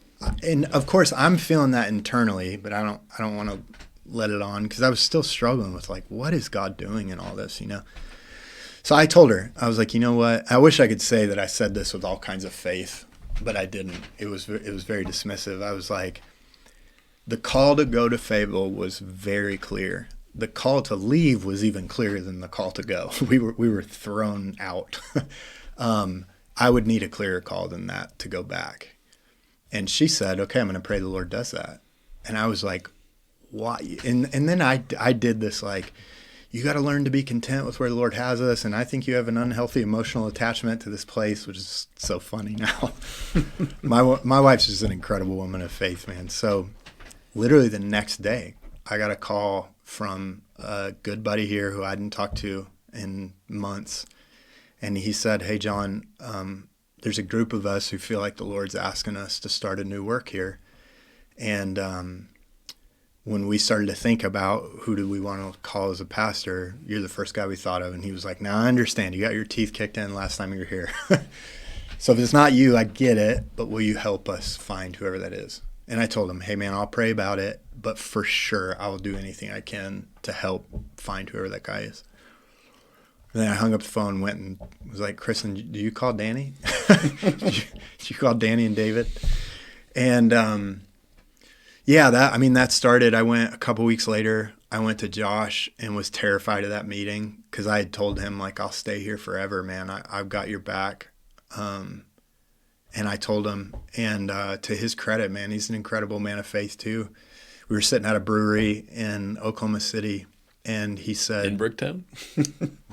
And of course I'm feeling that internally, but I don't want to let it on because I was still struggling with, like, what is God doing in all this, you know? So I told her, I was like, you know what? I wish I could say that I said this with all kinds of faith, but I didn't. It was very dismissive. I was like, the call to go to Fayetteville was very clear. The call to leave was even clearer than the call to go. We were thrown out. I would need a clearer call than that to go back. And she said, okay, I'm going to pray the Lord does that. And I was like, why? And then I did this, like, you got to learn to be content with where the Lord has us. And I think you have an unhealthy emotional attachment to this place, which is so funny now. My wife's just an incredible woman of faith, man. So literally the next day, I got a call from a good buddy here who I hadn't talked to in months. And he said, hey, John, there's a group of us who feel like the Lord's asking us to start a new work here. And when we started to think about who do we want to call as a pastor, you're the first guy we thought of. And he was like, now I understand. You got your teeth kicked in last time you were here. So if it's not you, I get it, but will you help us find whoever that is? And I told him, hey, man, I'll pray about it, but for sure I will do anything I can to help find whoever that guy is. And then I hung up the phone, went and was like, Kristen, do you call Danny? did you call Danny and David? And that started. I went a couple weeks later. I went to Josh and was terrified of that meeting because I had told him, like, I'll stay here forever, man. I've got your back. And I told him, and to his credit, man, he's an incredible man of faith too. We were sitting at a brewery in Oklahoma City, and he said... In Bricktown?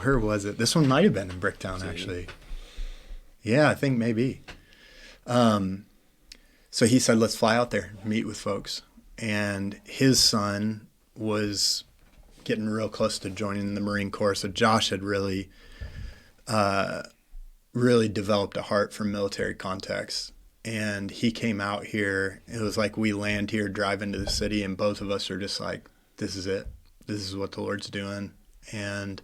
Where was it? This one might have been in Bricktown, actually. Yeah, I think maybe. So he said, let's fly out there, meet with folks. And his son was getting real close to joining the Marine Corps. So Josh had really developed a heart for military context. And he came out here. It was like we land here, drive into the city, and both of us are just like, this is it. This is what the Lord's doing. And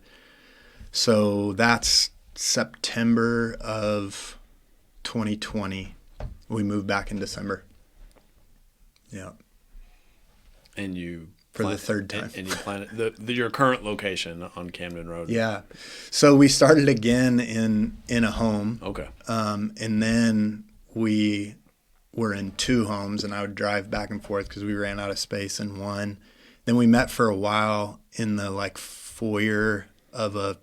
so that's September of 2020. We moved back in December. Yeah. And you... For the third time. And you planted your current location on Camden Road. Yeah. So we started again in a home. Okay. And then we were in 2 homes, and I would drive back and forth because we ran out of space in one. Then we met for a while in the foyer of a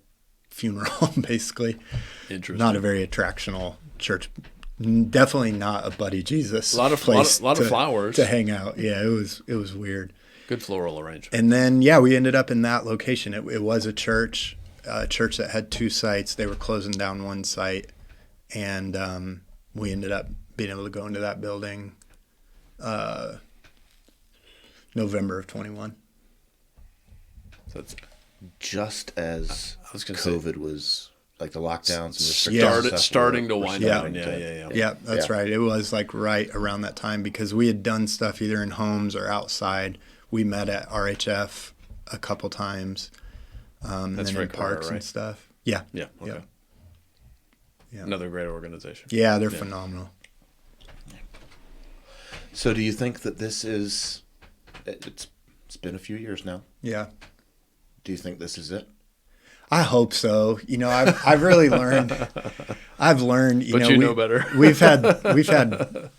funeral home, basically. Interesting. Not a very attractional church. Definitely not a Buddy Jesus. A lot of flowers to hang out. Yeah, it was weird. Good floral arrangement. And then we ended up in that location. It was a church that had 2 sites. They were closing down one site, and we ended up being able to go into that building November of 21. So it's just as COVID was, like, the lockdowns and starting to wind down. Yeah, that's right. It was right around that time because we had done stuff either in homes or outside. We met at RHF a couple times, and then in parks and stuff. Yeah. Yeah. Okay. Yeah. Another great organization. Yeah, they're phenomenal. So do you think that this is... It's been a few years now. Yeah. Do you think this is it? I hope so. I've really learned. I've learned. But you know better. we've had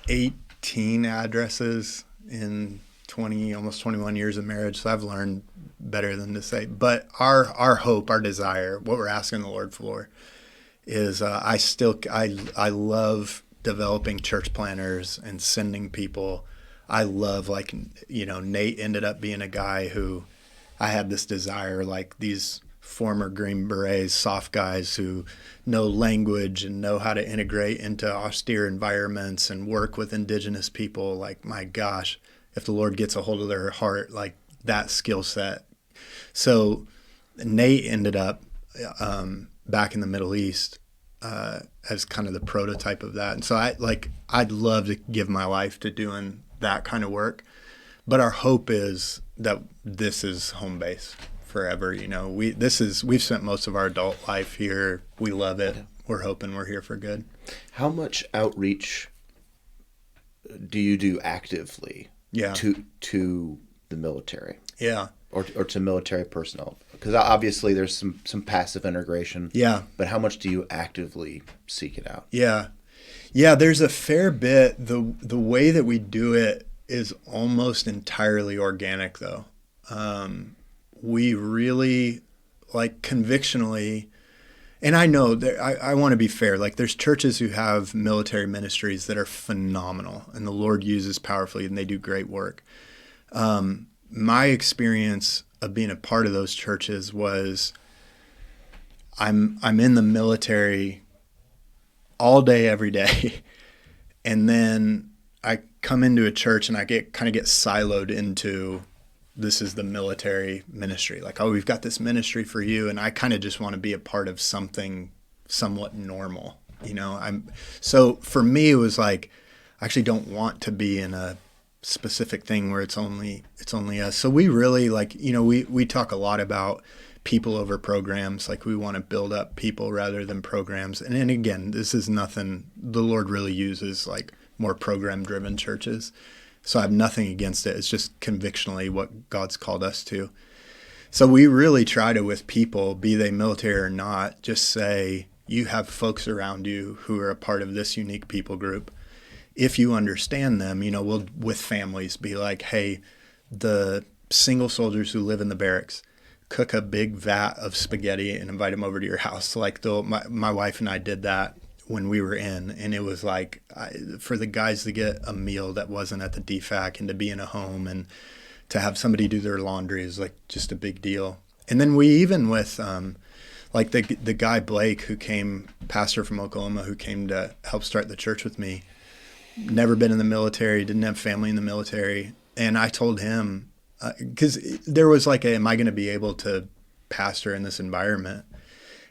18 addresses in almost 21 years of marriage. So I've learned better than to say. But our hope, our desire, what we're asking the Lord for, is I love developing church planners and sending people. I love, Nate ended up being a guy who I had this desire, like these former Green Berets, soft guys who know language and know how to integrate into austere environments and work with indigenous people. Like, my gosh, if the Lord gets a hold of their heart, like that skill set. So Nate ended up back in the Middle East as kind of the prototype of that. And so I'd love to give my life to doing that kind of work. But our hope is that this is home base forever. We've spent most of our adult life here. We love it. Yeah. We're hoping we're here for good. How much outreach do you do actively to the military? Yeah. Or to military personnel? Because obviously there's some passive integration. Yeah. But how much do you actively seek it out? Yeah. Yeah, there's a fair bit. The way that we do it is almost entirely organic, though. We really, convictionally, and I know that I want to be fair. There's churches who have military ministries that are phenomenal, and the Lord uses powerfully, and they do great work. My experience of being a part of those churches was I'm in the military all day, every day, and then I come into a church and I get siloed into, this is the military ministry. We've got this ministry for you, and I kind of just want to be a part of something somewhat normal. So for me, it was I actually don't want to be in a specific thing where it's only us. So we really like, we talk a lot about people over programs. Like we want to build up people rather than programs. And again, this is nothing the Lord really uses, like more program driven churches. So I have nothing against it. It's just convictionally what God's called us to. So we really try to, with people, be they military or not, just say, you have folks around you who are a part of this unique people group. If you understand them, we'll, with families, be like, hey, the single soldiers who live in the barracks, cook a big vat of spaghetti and invite them over to your house. Like my wife and I did that when we were in, and it was like for the guys to get a meal that wasn't at the DFAC and to be in a home and to have somebody do their laundry is like just a big deal. And then we even with like the guy Blake who came, pastor from Oklahoma, who came to help start the church with me, never been in the military, didn't have family in the military. And I told him, because there was like, am I going to be able to pastor in this environment?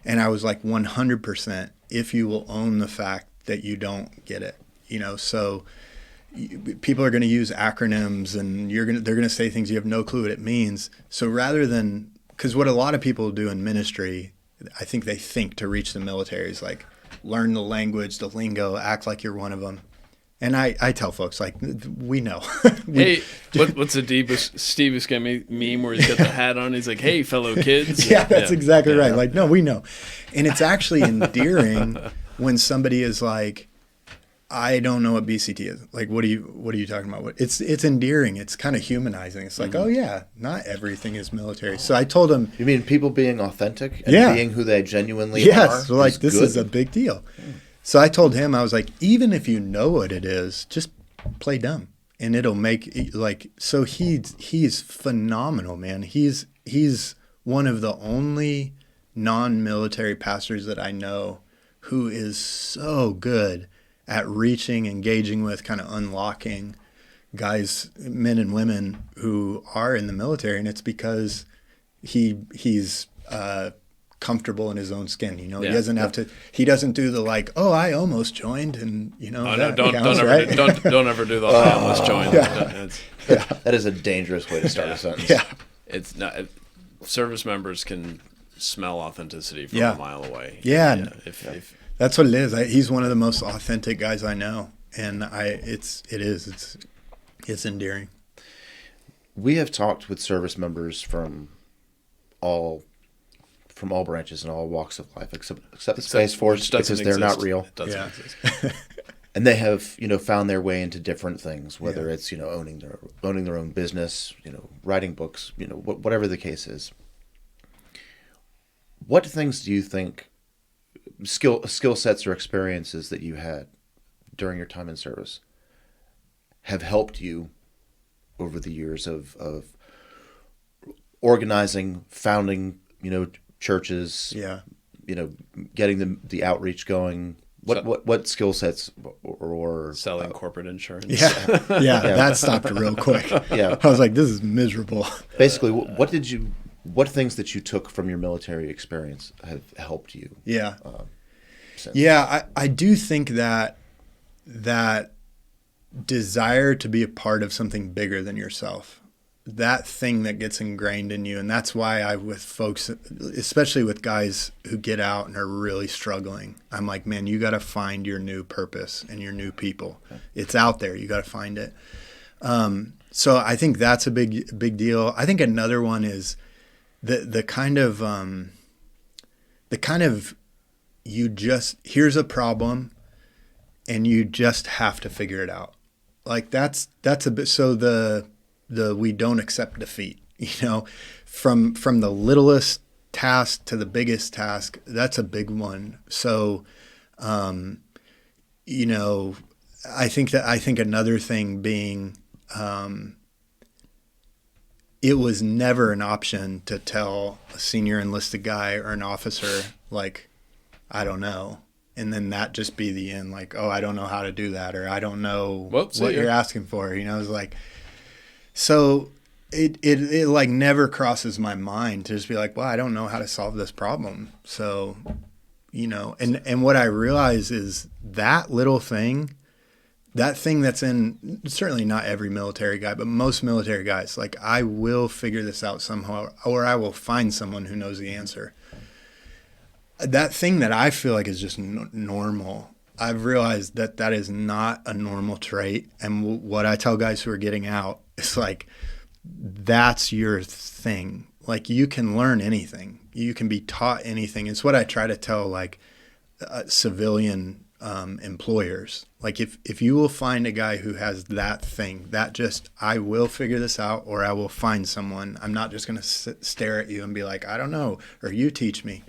And I was like, 100% if you will own the fact that you don't get it. So people are going to use acronyms and they're going to say things you have no clue what it means. So rather than, because what a lot of people do in ministry, I think they think to reach the military is like, learn the language, the lingo, act like you're one of them. And I tell folks, like, we know. Hey, what's the deepest Steve Buscemi meme where he's got the hat on? He's like, hey, fellow kids. Yeah, that's exactly right. Like, no, we know. And it's actually endearing when somebody is like, I don't know what BCT is. Like, what are you talking about? It's endearing. It's kind of humanizing. It's like, oh yeah, not everything is military. So I told him. You mean people being authentic and being who they genuinely are? Yes. So like, this is a big deal. So I told him, I was like, even if you know what it is, just play dumb, and it'll make like. So he's phenomenal, man. He's one of the only non-military pastors that I know who is so good at reaching, engaging with, kind of unlocking guys, men and women who are in the military. And it's because he's comfortable in his own skin. He doesn't have to, he doesn't do the like, oh, I almost joined. And don't ever do the I almost joined. That is a dangerous way to start a sentence. Yeah. It's not, service members can smell authenticity from a mile away. Yeah. If that's what it is. He's one of the most authentic guys I know, and it's endearing. We have talked with service members from all branches and all walks of life, except the Space Force, because they're not real. It doesn't exist. And they have found their way into different things, whether it's owning their own business, writing books, whatever the case is. What things do you think? Skill sets or experiences that you had during your time in service have helped you over the years of organizing, founding, churches, getting the outreach going. What skill sets or selling corporate insurance? Yeah, that stopped real quick. Yeah, I was like, this is miserable. Basically, what things that you took from your military experience have helped you? Yeah. Since? I do think that desire to be a part of something bigger than yourself, that thing that gets ingrained in you. And that's why with folks, especially with guys who get out and are really struggling, I'm like, man, you got to find your new purpose and your new people. Okay. It's out there. You got to find it. So I think that's a big deal. I think another one is the kind of here's a problem and you just have to figure it out. Like that's a bit, so the we don't accept defeat, from the littlest task to the biggest task, that's a big one. So, I think another thing being, it was never an option to tell a senior enlisted guy or an officer, like, I don't know. And then that just be the end, like, oh, I don't know how to do that, or I don't know what you're asking for. It's like, so it like never crosses my mind to just be like, well, I don't know how to solve this problem. So, and what I realize is that little thing that thing that's in, certainly not every military guy, but most military guys, like, I will figure this out somehow, or I will find someone who knows the answer. That thing that I feel like is just normal, I've realized that that is not a normal trait. And what I tell guys who are getting out is like, that's your thing. Like, you can learn anything. You can be taught anything. It's what I try to tell, like, civilian employers. Like, if you will find a guy who has that thing, that just, I will figure this out, or I will find someone. I'm not just going to stare at you and be like, I don't know, or you teach me.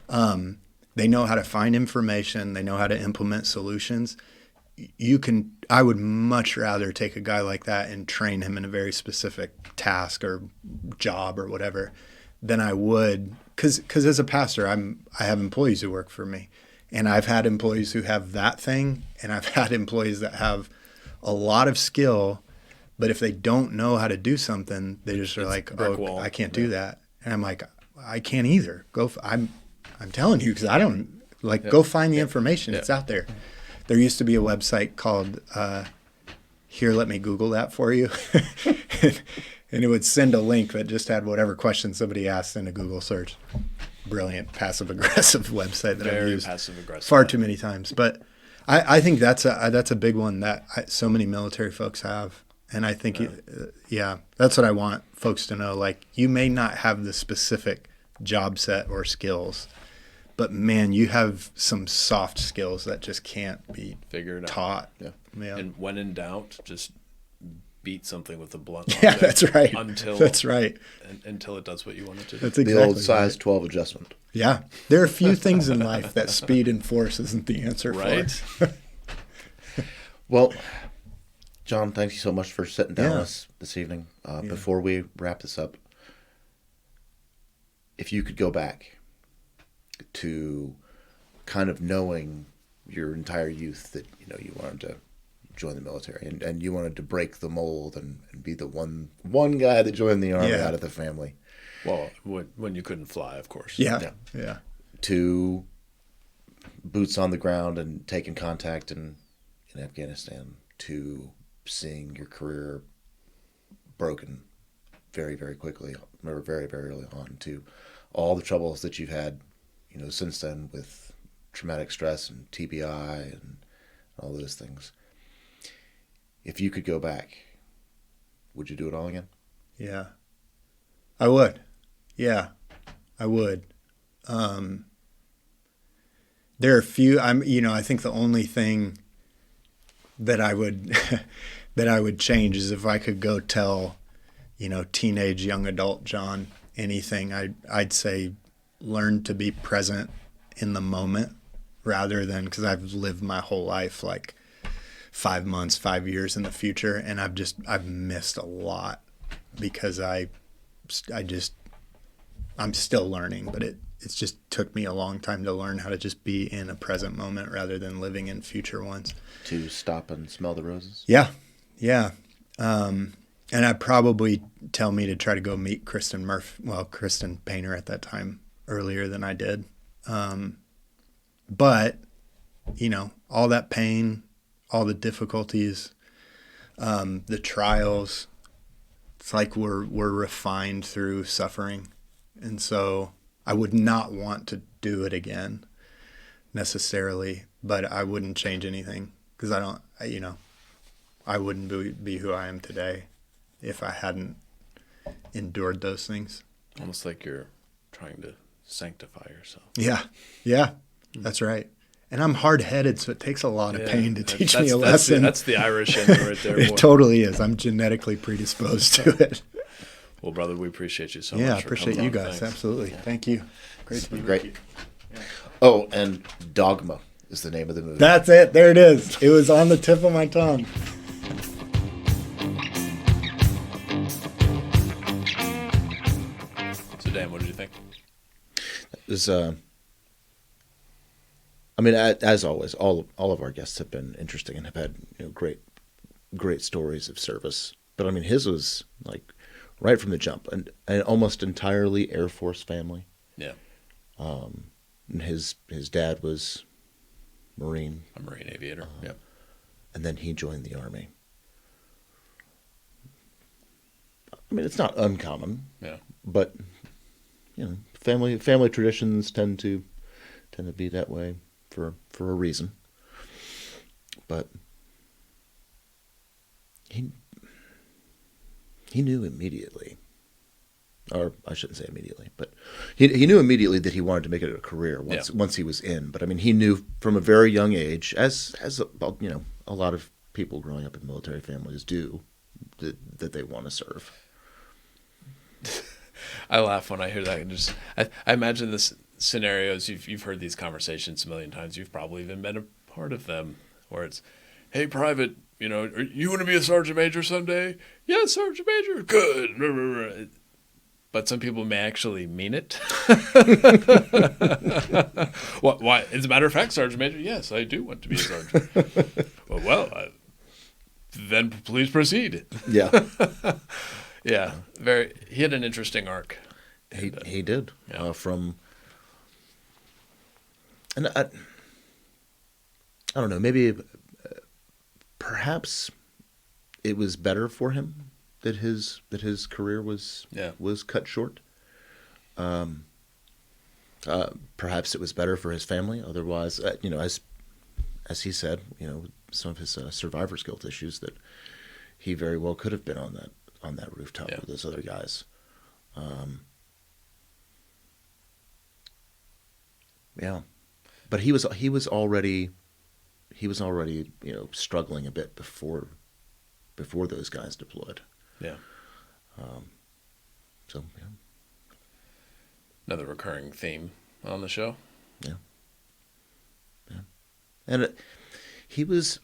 They know how to find information. They know how to implement solutions. I would much rather take a guy like that and train him in a very specific task or job or whatever than I would, because as a pastor, I have employees who work for me, and I've had employees who have that thing, and I've had employees that have a lot of skill, but if they don't know how to do something, they just are like, oh, I can't do that. And I'm like, I can't either. I'm telling you, because I don't, like, go find the information. It's out there. There used to be a website called, here, let me Google that for you. And it would send a link that just had whatever question somebody asked in a Google search. Brilliant, passive-aggressive website that I've used far too many times. But I think that's a big one that so many military folks have. And I think, that's what I want folks to know. Like, you may not have the specific job set or skills, but man, you have some soft skills that just can't be figured taught. Yeah. And when in doubt, just beat something with a blunt object. Yeah, that's right. Until it does what you want it to do. That's exactly the old size 12 adjustment. Yeah. There are a few things in life that speed and force isn't the answer for. Well, John, thank you so much for sitting down with us this evening. Before we wrap this up, if you could go back to kind of knowing your entire youth that, you wanted to join the military and you wanted to break the mold and be the one guy that joined the Army out of the family. Well, when you couldn't fly, of course. Yeah. To boots on the ground and taking contact in Afghanistan, to seeing your career broken very, very quickly, or very, very early on, to all the troubles that you've had, since then with traumatic stress and TBI and all those things. If you could go back, would you do it all again? Yeah, I would. Yeah, I would. There are a few, I think the only thing that I would, that I would change is if I could go tell, teenage, young adult John anything, I'd say learn to be present in the moment rather than, because I've lived my whole life like 5 months, 5 years in the future, and I've missed a lot because I'm still learning, but it's just took me a long time to learn how to just be in a present moment rather than living in future ones. To stop and smell the roses? Yeah. And I'd probably tell me to try to go meet Kristen Painter at that time earlier than I did. But, all that pain, all the difficulties, the trials, it's like we're refined through suffering. And so I would not want to do it again necessarily, but I wouldn't change anything because I wouldn't be who I am today if I hadn't endured those things. Almost like you're trying to sanctify yourself. Yeah, that's right. And I'm hard-headed, so it takes a lot of pain to teach me a lesson. That's the Irish in you right there. It totally is. I'm genetically predisposed to it. Well, brother, we appreciate you so much. Yeah, I appreciate you guys. Thanks. Absolutely. Thank you. Great to be Great. with you. Yeah. Oh, and Dogma is the name of the movie. That's it. There it is. It was on the tip of my tongue. So, Dan, what did you think? It was, as always, all of our guests have been interesting and have had great stories of service. But his was like right from the jump, and almost entirely Air Force family. Yeah. And his dad was Marine. A Marine aviator. Yeah. and then he joined the Army. I mean, it's not uncommon. Yeah. But family traditions tend to be that way for a reason. But he knew immediately, or I shouldn't say immediately, but he knew immediately that he wanted to make it a career once he was in. But I mean, he knew from a very young age, as a lot of people growing up in military families do, that they want to serve. I laugh when I hear that. And I imagine this scenarios. You've heard these conversations a million times. You've probably even been a part of them, where it's, "Hey, private, you want to be a sergeant major someday?" "Yeah, sergeant major." "Good." But some people may actually mean it. Why? As a matter of fact, sergeant major, yes, I do want to be a sergeant. Then please proceed. Yeah. Yeah, he had an interesting arc. He did. Yeah. And I don't know, maybe perhaps it was better for him that his career was cut short. Perhaps it was better for his family. Otherwise, as he said, some of his survivor's guilt issues, that he very well could have been on that rooftop with those other guys. But he was already struggling a bit before those guys deployed. Yeah. So yeah. Another recurring theme on the show. Yeah. And he was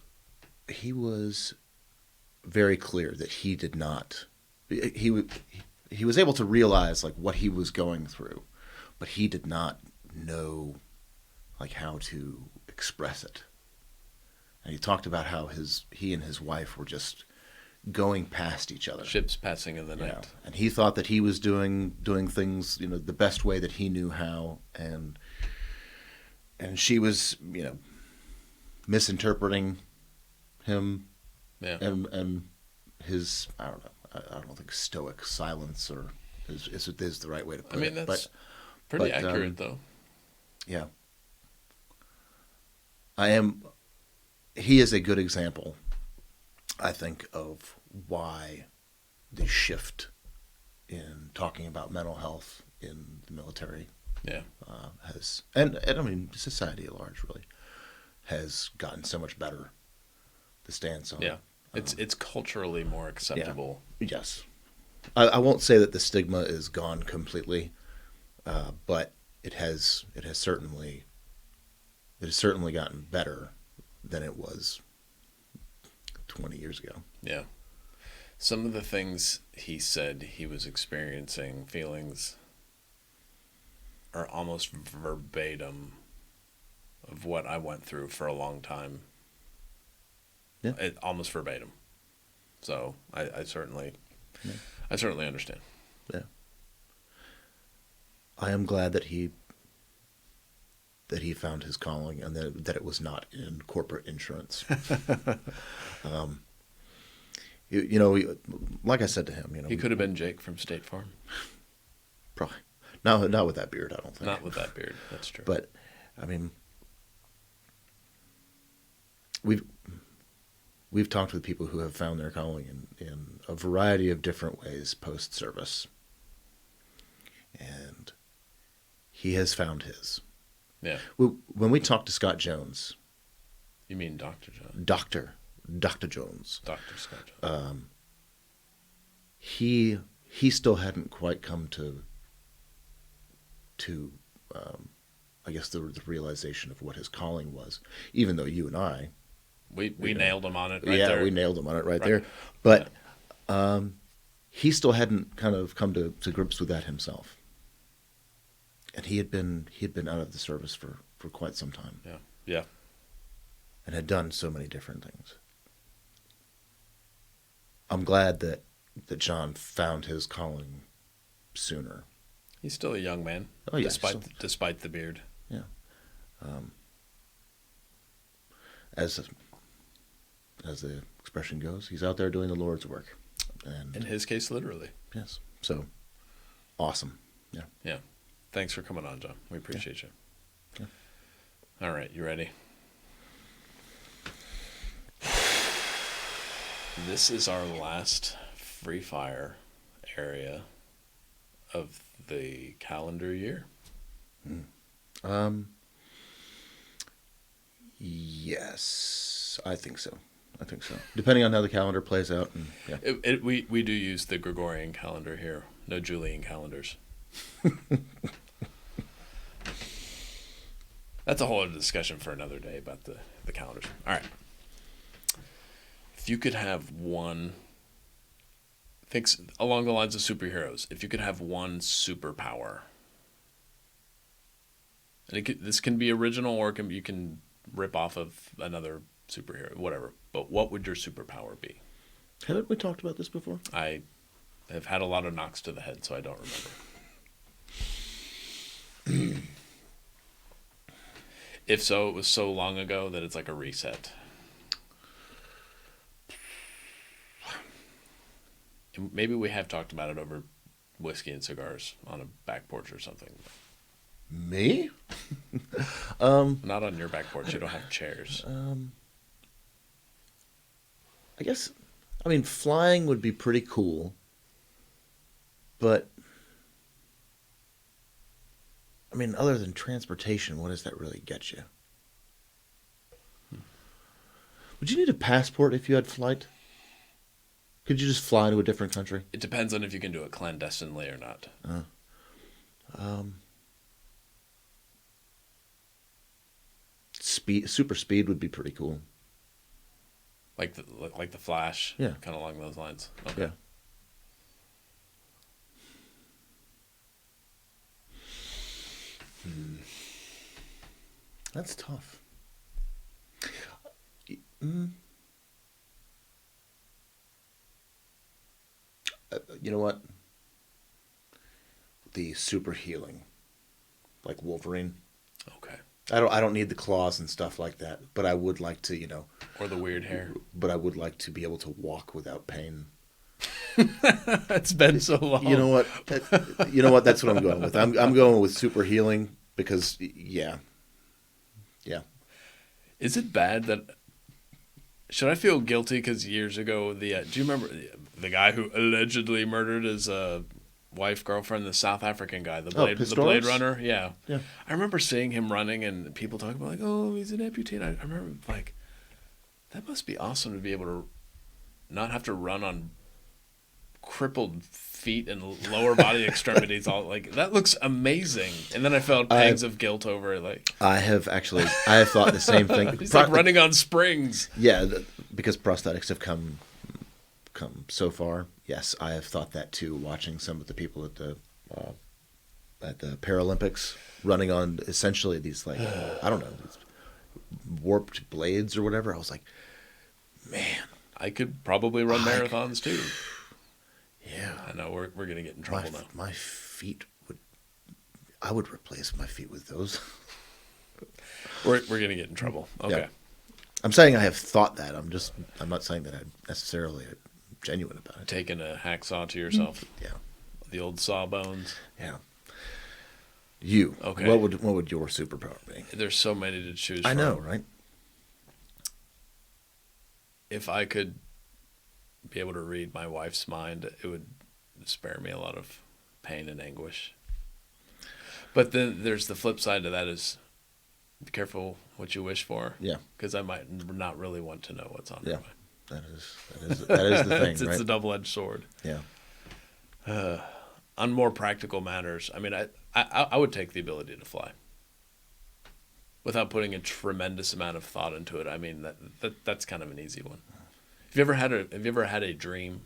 very clear that he did not. He was able to realize like what he was going through, but he did not know like how to express it. And he talked about how he and his wife were just going past each other. Ships passing in the night. Yeah. And he thought that he was doing things, the best way that he knew how, and she was, misinterpreting him. Yeah. And his, I don't know, I don't think stoic silence is the right way to put it. I mean, that's pretty accurate, though. Yeah. He is a good example, I think, of why the shift in talking about mental health in the military has, and I mean, society at large really, has gotten so much better, the stance on. Yeah. It's culturally more acceptable. Yeah. Yes. I won't say that the stigma is gone completely, but it has certainly gotten better than it was 20 years ago. Yeah. Some of the things he said he was experiencing, feelings, are almost verbatim of what I went through for a long time. Yeah. Almost verbatim. So I certainly understand. Yeah. I am glad that he found his calling, and that it was not in corporate insurance. Like I said to him, he could have been Jake from State Farm. Probably not with that beard. I don't think. Not with that beard. That's true. But I mean, we've talked with people who have found their calling in a variety of different ways post-service, and he has found his. Yeah. When we talked to Scott Jones. You mean Dr. Jones? Dr. Jones. Dr. Scott Jones. He still hadn't quite come to I guess the realization of what his calling was, even though you and I we nailed him on it right there. Yeah, we nailed him on it right there. But he still hadn't kind of come to grips with that himself. And he had been out of the service for quite some time. Yeah. Yeah. And had done so many different things. I'm glad that John found his calling sooner. He's still a young man. Oh yeah, despite the beard. Yeah. As as the expression goes. He's out there doing the Lord's work. And in his case, literally. yes. So, awesome. Yeah. Yeah. Thanks for coming on, John. We appreciate you. Yeah. All right, you ready? This is our last free fire area of the calendar year. Yes, I think so. Depending on how the calendar plays out. And, yeah. We do use the Gregorian calendar here, no Julian calendars. That's a whole other discussion for another day about the calendars. All right. If you could have one, think along the lines of superheroes, if you could have one superpower, and this can be original or you can rip off of another superhero, whatever, but what would your superpower be? Haven't we talked about this before? I have had a lot of knocks to the head, so I don't remember. If so, it was so long ago that it's like a reset. And maybe we have talked about it over whiskey and cigars on a back porch or something. Me? Not on your back porch. You don't have chairs. I guess, I mean, flying would be pretty cool, but, I mean, other than transportation, what does that really get you? Would you need a passport if you had flight? Could you just fly to a different country? It depends on if you can do it clandestinely or not. Super speed would be pretty cool. Like the Flash? Yeah. Kind of along those lines. Okay. Yeah. That's tough. You know what? The super healing, like Wolverine. Okay. I don't need the claws and stuff like that, but I would like to, Or the weird hair. But I would like to be able to walk without pain. It's been so long. You know what? That's what I'm going with. I'm going with super healing because, yeah. Is it bad that... Should I feel guilty because years ago, do you remember the guy who allegedly murdered his girlfriend, the South African guy, the Blade Runner? Yeah. I remember seeing him running and people talking about, like, oh, he's an amputee. I remember, like, that must be awesome to be able to not have to run on crippled feet and lower body extremities. All like that looks amazing. And then I felt pangs of guilt over it. Like I have thought the same thing. He's like running on springs. Yeah, because prosthetics have come so far. Yes, I have thought that too. Watching some of the people at the Paralympics running on essentially these like I don't know, these warped blades or whatever. I was like, man, I could probably run marathons too. Yeah, I know we're gonna get in trouble now. My feet I would replace my feet with those. We're gonna get in trouble. Okay. Yeah. I'm saying I have thought that. I'm not saying that I'm necessarily genuine about it. Taking a hacksaw to yourself. Yeah. The old sawbones. Yeah. You. Okay. What would your superpower be? There's so many to choose from. I know, right? If I could be able to read my wife's mind, it would spare me a lot of pain and anguish. But then there's the flip side to that is be careful what you wish for. Yeah. Because I might not really want to know what's on your mind. That is the thing, it's right? a double-edged sword. Yeah. On more practical matters, I mean, I would take the ability to fly without putting a tremendous amount of thought into it. I mean, that's kind of an easy one. Have you ever had a dream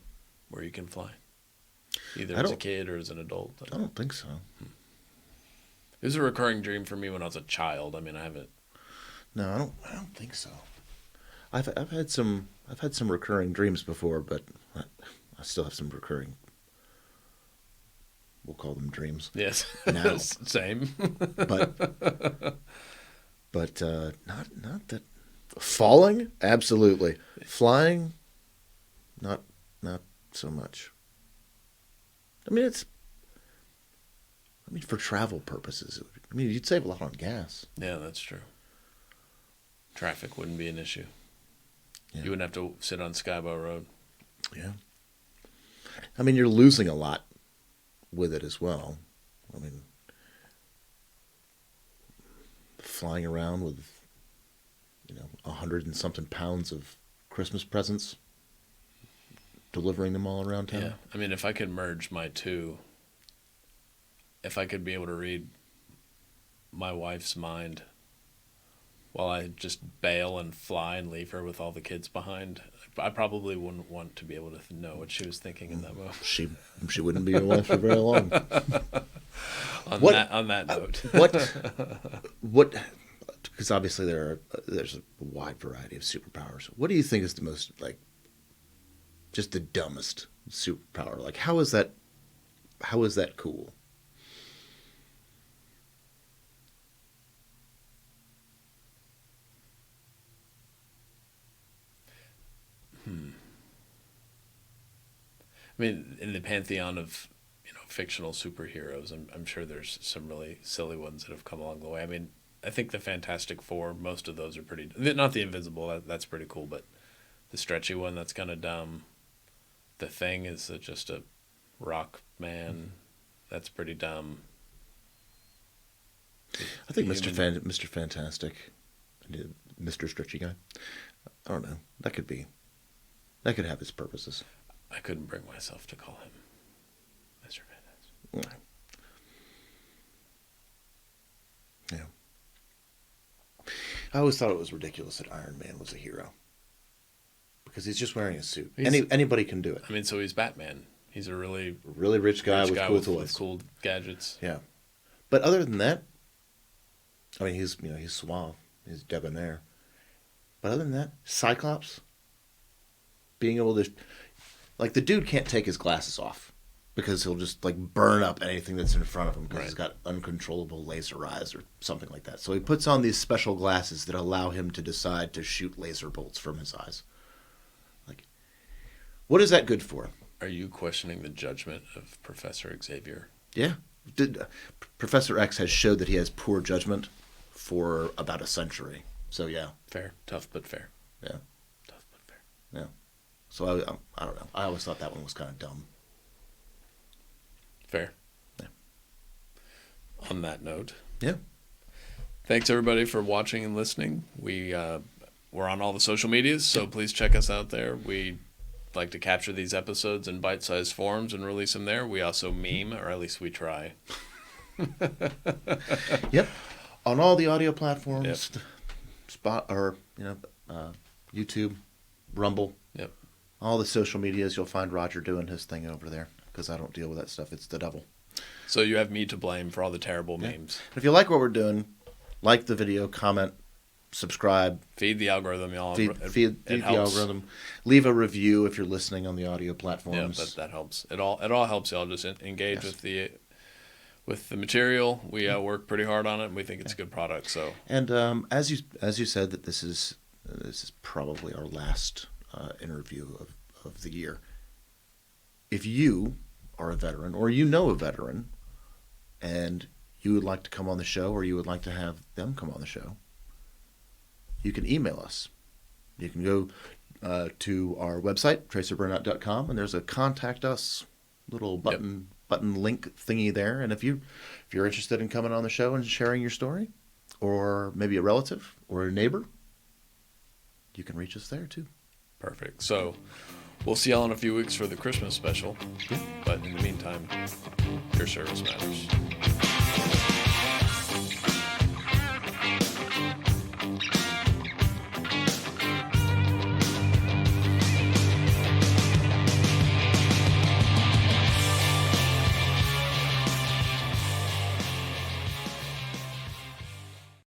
where you can fly, either as a kid or as an adult? I don't think so. It was a recurring dream for me when I was a child. I mean, I haven't. No, I don't think so. I've had some recurring dreams before, but I still have some recurring. We'll call them dreams. Yes. Now. Same. but not that. Falling, absolutely. Flying, not so much. I mean, for travel purposes, you'd save a lot on gas. Yeah, that's true. Traffic wouldn't be an issue. Yeah. You wouldn't have to sit on Skybow Road. Yeah. I mean, you're losing a lot with it as well. I mean, flying around with, 100 and something pounds of Christmas presents, delivering them all around town. Yeah. I mean, if I could merge my two, if I could be able to read my wife's mind while I just bail and fly and leave her with all the kids behind, I probably wouldn't want to be able to know what she was thinking in that moment. She wouldn't be your wife for very long. On that note. What? Because obviously there's a wide variety of superpowers. What do you think is the most, just the dumbest superpower? Like, how is that cool? I mean, in the pantheon of fictional superheroes, I'm sure there's some really silly ones that have come along the way. I mean, I think the Fantastic Four, most of those are pretty. Not the Invisible, that's pretty cool, but the stretchy one, that's kind of dumb. The Thing is just a rock man. That's pretty dumb. I think Mr. Fantastic, Mr. Stretchy Guy. I don't know. That could have its purposes. I couldn't bring myself to call him Mr. Fantastic. Yeah. I always thought it was ridiculous that Iron Man was a hero. Because he's just wearing a suit. Anybody can do it. I mean, so he's Batman. He's a really rich guy with cool toys. With cool gadgets. Yeah. But other than that, I mean, he's suave. He's debonair. But other than that, Cyclops, being able to... the dude can't take his glasses off because he'll just, burn up anything that's in front of him because he's got uncontrollable laser eyes or something like that. So he puts on these special glasses that allow him to decide to shoot laser bolts from his eyes. What is that good for? Are you questioning the judgment of Professor Xavier? Yeah. Professor X has showed that he has poor judgment for about a century. So, yeah. Fair. Tough, but fair. Yeah. Tough, but fair. Yeah. So, I don't know. I always thought that one was kind of dumb. Fair. Yeah. On that note. Yeah. Thanks, everybody, for watching and listening. We're on all the social medias, so please check us out there. We like to capture these episodes in bite-sized forms and release them there. We also meme, or at least we try. Yep. On all the audio platforms, YouTube, Rumble. Yep. All the social medias, you'll find Roger doing his thing over there because I don't deal with that stuff. It's the devil. So you have me to blame for all the terrible memes. If you like what we're doing, like the video, comment, subscribe. Feed the algorithm, y'all. Feed the algorithm. Leave a review if you're listening on the audio platforms. Yeah, that helps. It all helps y'all. Just engage with the material. We work pretty hard on it, and we think it's a good product. So. And as you said, that this is probably our last interview of the year. If you are a veteran or you know a veteran, and you would like to come on the show, or you would like to have them come on the show, you can email us. You can go to our website, tracerburnout.com, and there's a contact us little button link thingy there. And if you're interested in coming on the show and sharing your story, or maybe a relative or a neighbor, you can reach us there too. Perfect. So we'll see y'all in a few weeks for the Christmas special. Yeah. But in the meantime, your service matters.